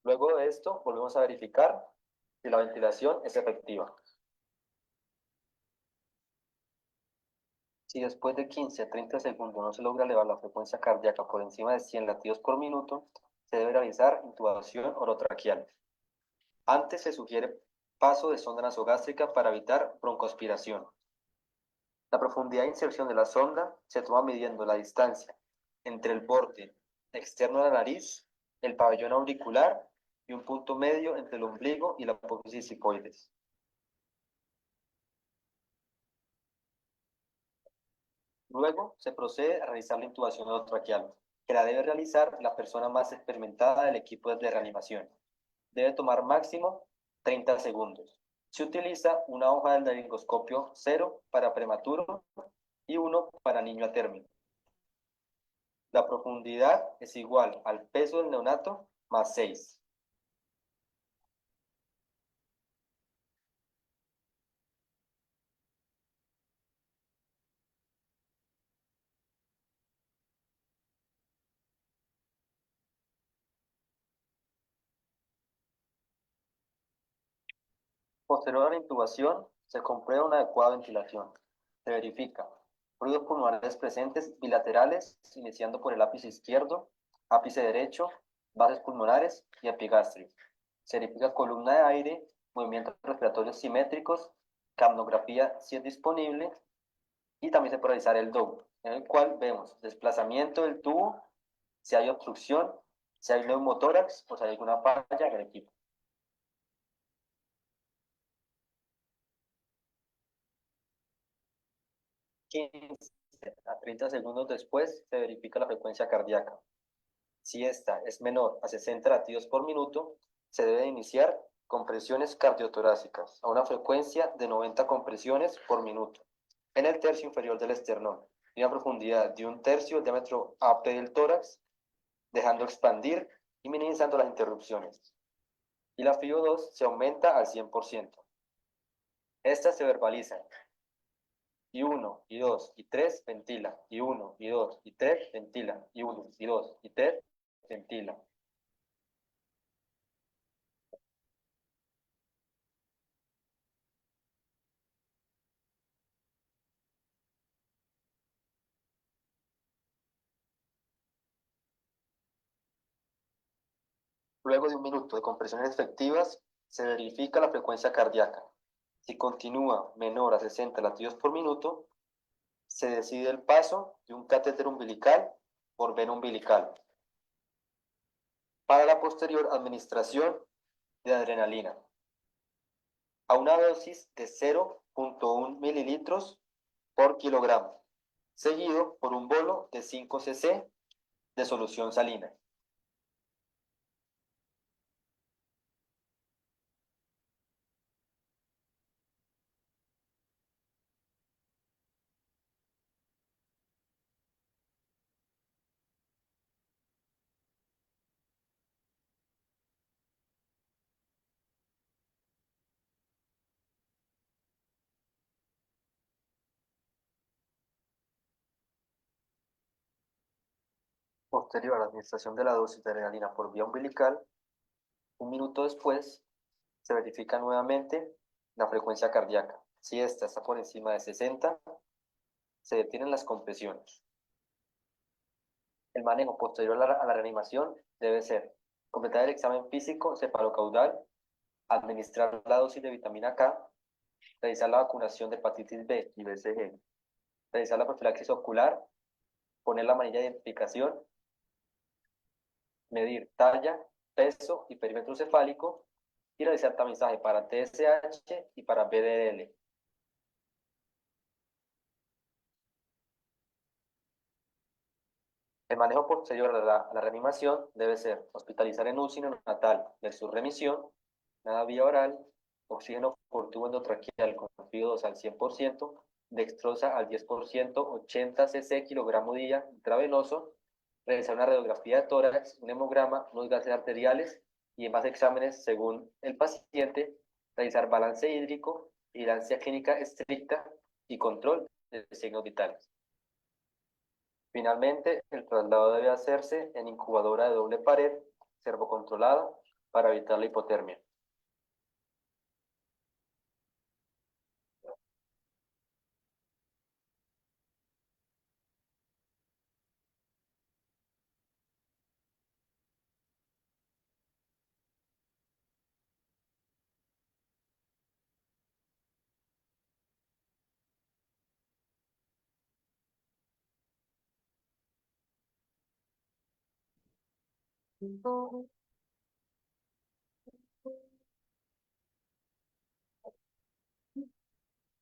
Luego de esto, volvemos a verificar si la ventilación es efectiva. Si después de 15 a 30 segundos no se logra elevar la frecuencia cardíaca por encima de 100 latidos por minuto, se debe realizar intubación orotraqueal. Antes se sugiere paso de sonda nasogástrica para evitar broncoaspiración. La profundidad de inserción de la sonda se toma midiendo la distancia entre el borde externo de la nariz, el pabellón auricular y un punto medio entre el ombligo y la apófisis sifoides. Luego se procede a realizar la intubación orotraqueal, que la debe realizar la persona más experimentada del equipo de reanimación. Debe tomar máximo 30 segundos. Se utiliza una hoja del laringoscopio 0 para prematuro y 1 para niño a término. La profundidad es igual al peso del neonato más 6. Posterior a la intubación, se comprueba una adecuada ventilación. Se verifica fluidos pulmonares presentes bilaterales, iniciando por el ápice izquierdo, ápice derecho, bases pulmonares y epigastrio. Se verifica columna de aire, movimientos respiratorios simétricos, capnografía si es disponible, y también se puede realizar el DOU, en el cual vemos desplazamiento del tubo, si hay obstrucción, si hay neumotórax o si hay alguna falla en el equipo. 15 a 30 segundos después se verifica la frecuencia cardíaca. Si esta es menor a 60 latidos por minuto, se debe iniciar compresiones cardiotorácicas a una frecuencia de 90 compresiones por minuto en el tercio inferior del esternón y una profundidad de 1/3 del diámetro AP del tórax, dejando expandir y minimizando las interrupciones. Y la FIO2 se aumenta al 100%. Estas se verbalizan y 1, y 2, y 3, ventila, y 1, y 2, y 3, ventila, y 1, y 2, y 3, ventila. Luego de 1 minuto de compresiones efectivas, se verifica la frecuencia cardíaca. Si continúa menor a 60 latidos por minuto, se decide el paso de un catéter umbilical por vena umbilical para la posterior administración de adrenalina a una dosis de 0,1 mililitros por kilogramo, seguido por un bolo de 5 cc de solución salina. Posterior a la administración de la dosis de adrenalina por vía umbilical, 1 minuto después, se verifica nuevamente la frecuencia cardíaca. Si esta está por encima de 60, se detienen las compresiones. El manejo posterior a la reanimación debe ser completar el examen físico cefalocaudal, administrar la dosis de vitamina K, realizar la vacunación de hepatitis B y BCG, realizar la profilaxis ocular, poner la manilla de identificación, medir talla, peso y perímetro cefálico y realizar tamizaje para TSH y para BDL. El manejo posterior a la reanimación debe ser hospitalizar en UCI neonatal versus remisión, nada vía oral, oxígeno por tubo endotraqueal con FIO2 al 100%, dextrosa al 10%, 80 cc kilogramo día intravenoso, realizar una radiografía de tórax, un hemograma, unos gases arteriales y demás exámenes según el paciente, realizar balance hídrico, vigilancia clínica estricta y control de signos vitales. Finalmente, el traslado debe hacerse en incubadora de doble pared, servocontrolada, para evitar la hipotermia.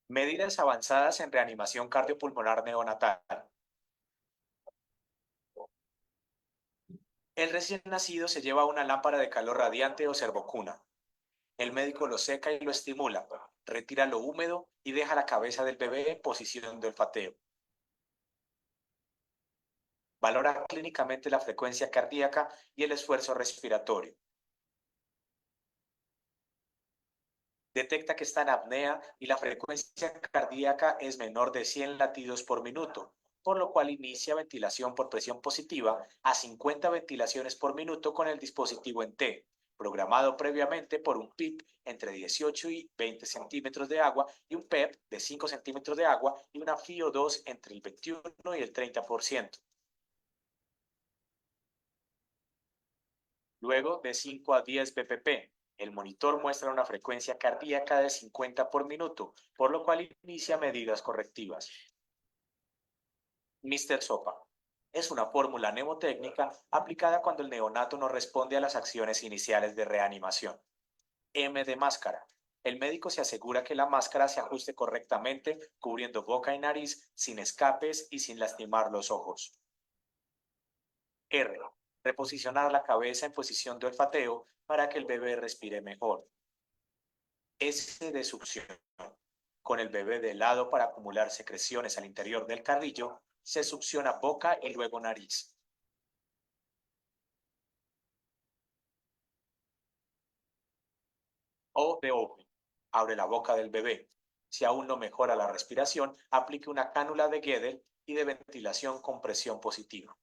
Medidas avanzadas en reanimación cardiopulmonar neonatal. recién nacido se lleva una lámpara de calor radiante o servocuna. El médico lo seca y lo estimula, retira lo húmedo y deja la cabeza del bebé en posición de olfateo. Valora clínicamente la frecuencia cardíaca y el esfuerzo respiratorio. Detecta que está en apnea y la frecuencia cardíaca es menor de 100 latidos por minuto, por lo cual inicia ventilación por presión positiva a 50 ventilaciones por minuto con el dispositivo en T, programado previamente por un PIP entre 18 y 20 centímetros de agua y un PEP de 5 centímetros de agua y una FiO2 entre el 21 y el 30%. Luego de 5 a 10 bpp. El monitor muestra una frecuencia cardíaca de 50 por minuto, por lo cual inicia medidas correctivas. Mr. Sopa. Es una fórmula mnemotécnica aplicada cuando el neonato no responde a las acciones iniciales de reanimación. M de máscara. El médico se asegura que la máscara se ajuste correctamente, cubriendo boca y nariz, sin escapes y sin lastimar los ojos. R. Reposicionar la cabeza en posición de olfateo para que el bebé respire mejor. S de succión. Con el bebé de lado para acumular secreciones al interior del carrillo, se succiona boca y luego nariz. O de open. Abre la boca del bebé. Si aún no mejora la respiración, aplique una cánula de Guedel y de ventilación con presión positiva.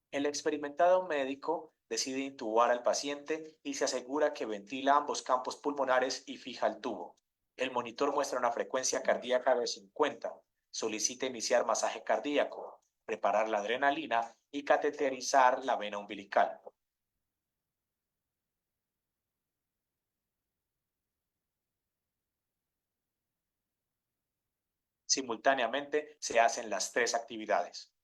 El experimentado médico decide intubar al paciente y se asegura que ventila ambos campos pulmonares y fija el tubo. El monitor muestra una frecuencia cardíaca de 50. Solicita iniciar masaje cardíaco, preparar la adrenalina y cateterizar la vena umbilical. Simultáneamente se hacen las tres actividades.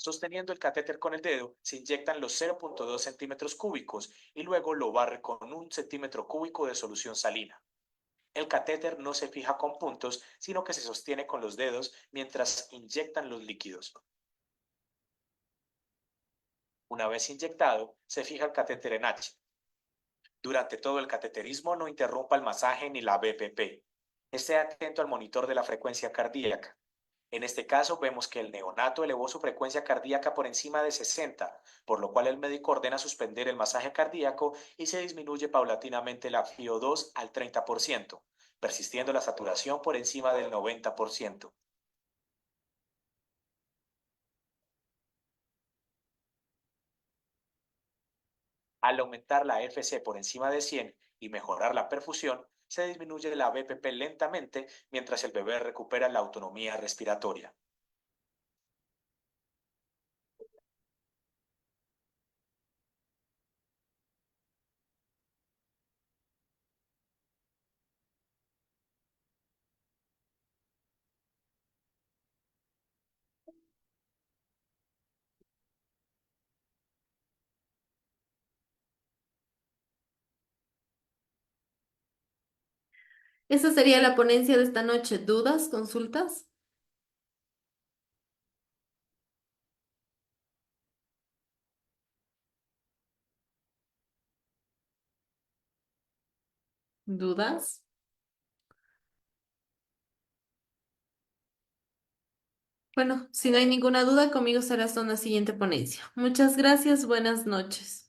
Sosteniendo el catéter con el dedo, se inyectan los 0,2 centímetros cúbicos y luego lo barre con 1 centímetro cúbico de solución salina. El catéter no se fija con puntos, sino que se sostiene con los dedos mientras inyectan los líquidos. Una vez inyectado, se fija el catéter en H. Durante todo el cateterismo no interrumpa el masaje ni la BPP. Esté atento al monitor de la frecuencia cardíaca. En este caso vemos que el neonato elevó su frecuencia cardíaca por encima de 60, por lo cual el médico ordena suspender el masaje cardíaco y se disminuye paulatinamente la FiO2 al 30%, persistiendo la saturación por encima del 90%. Al aumentar la FC por encima de 100 y mejorar la perfusión, se disminuye la BPP lentamente mientras el bebé recupera la autonomía respiratoria. Esa sería la ponencia de esta noche. ¿Dudas? ¿Consultas? ¿Dudas? Bueno, si no hay ninguna duda, conmigo será hasta una siguiente ponencia. Muchas gracias, buenas noches.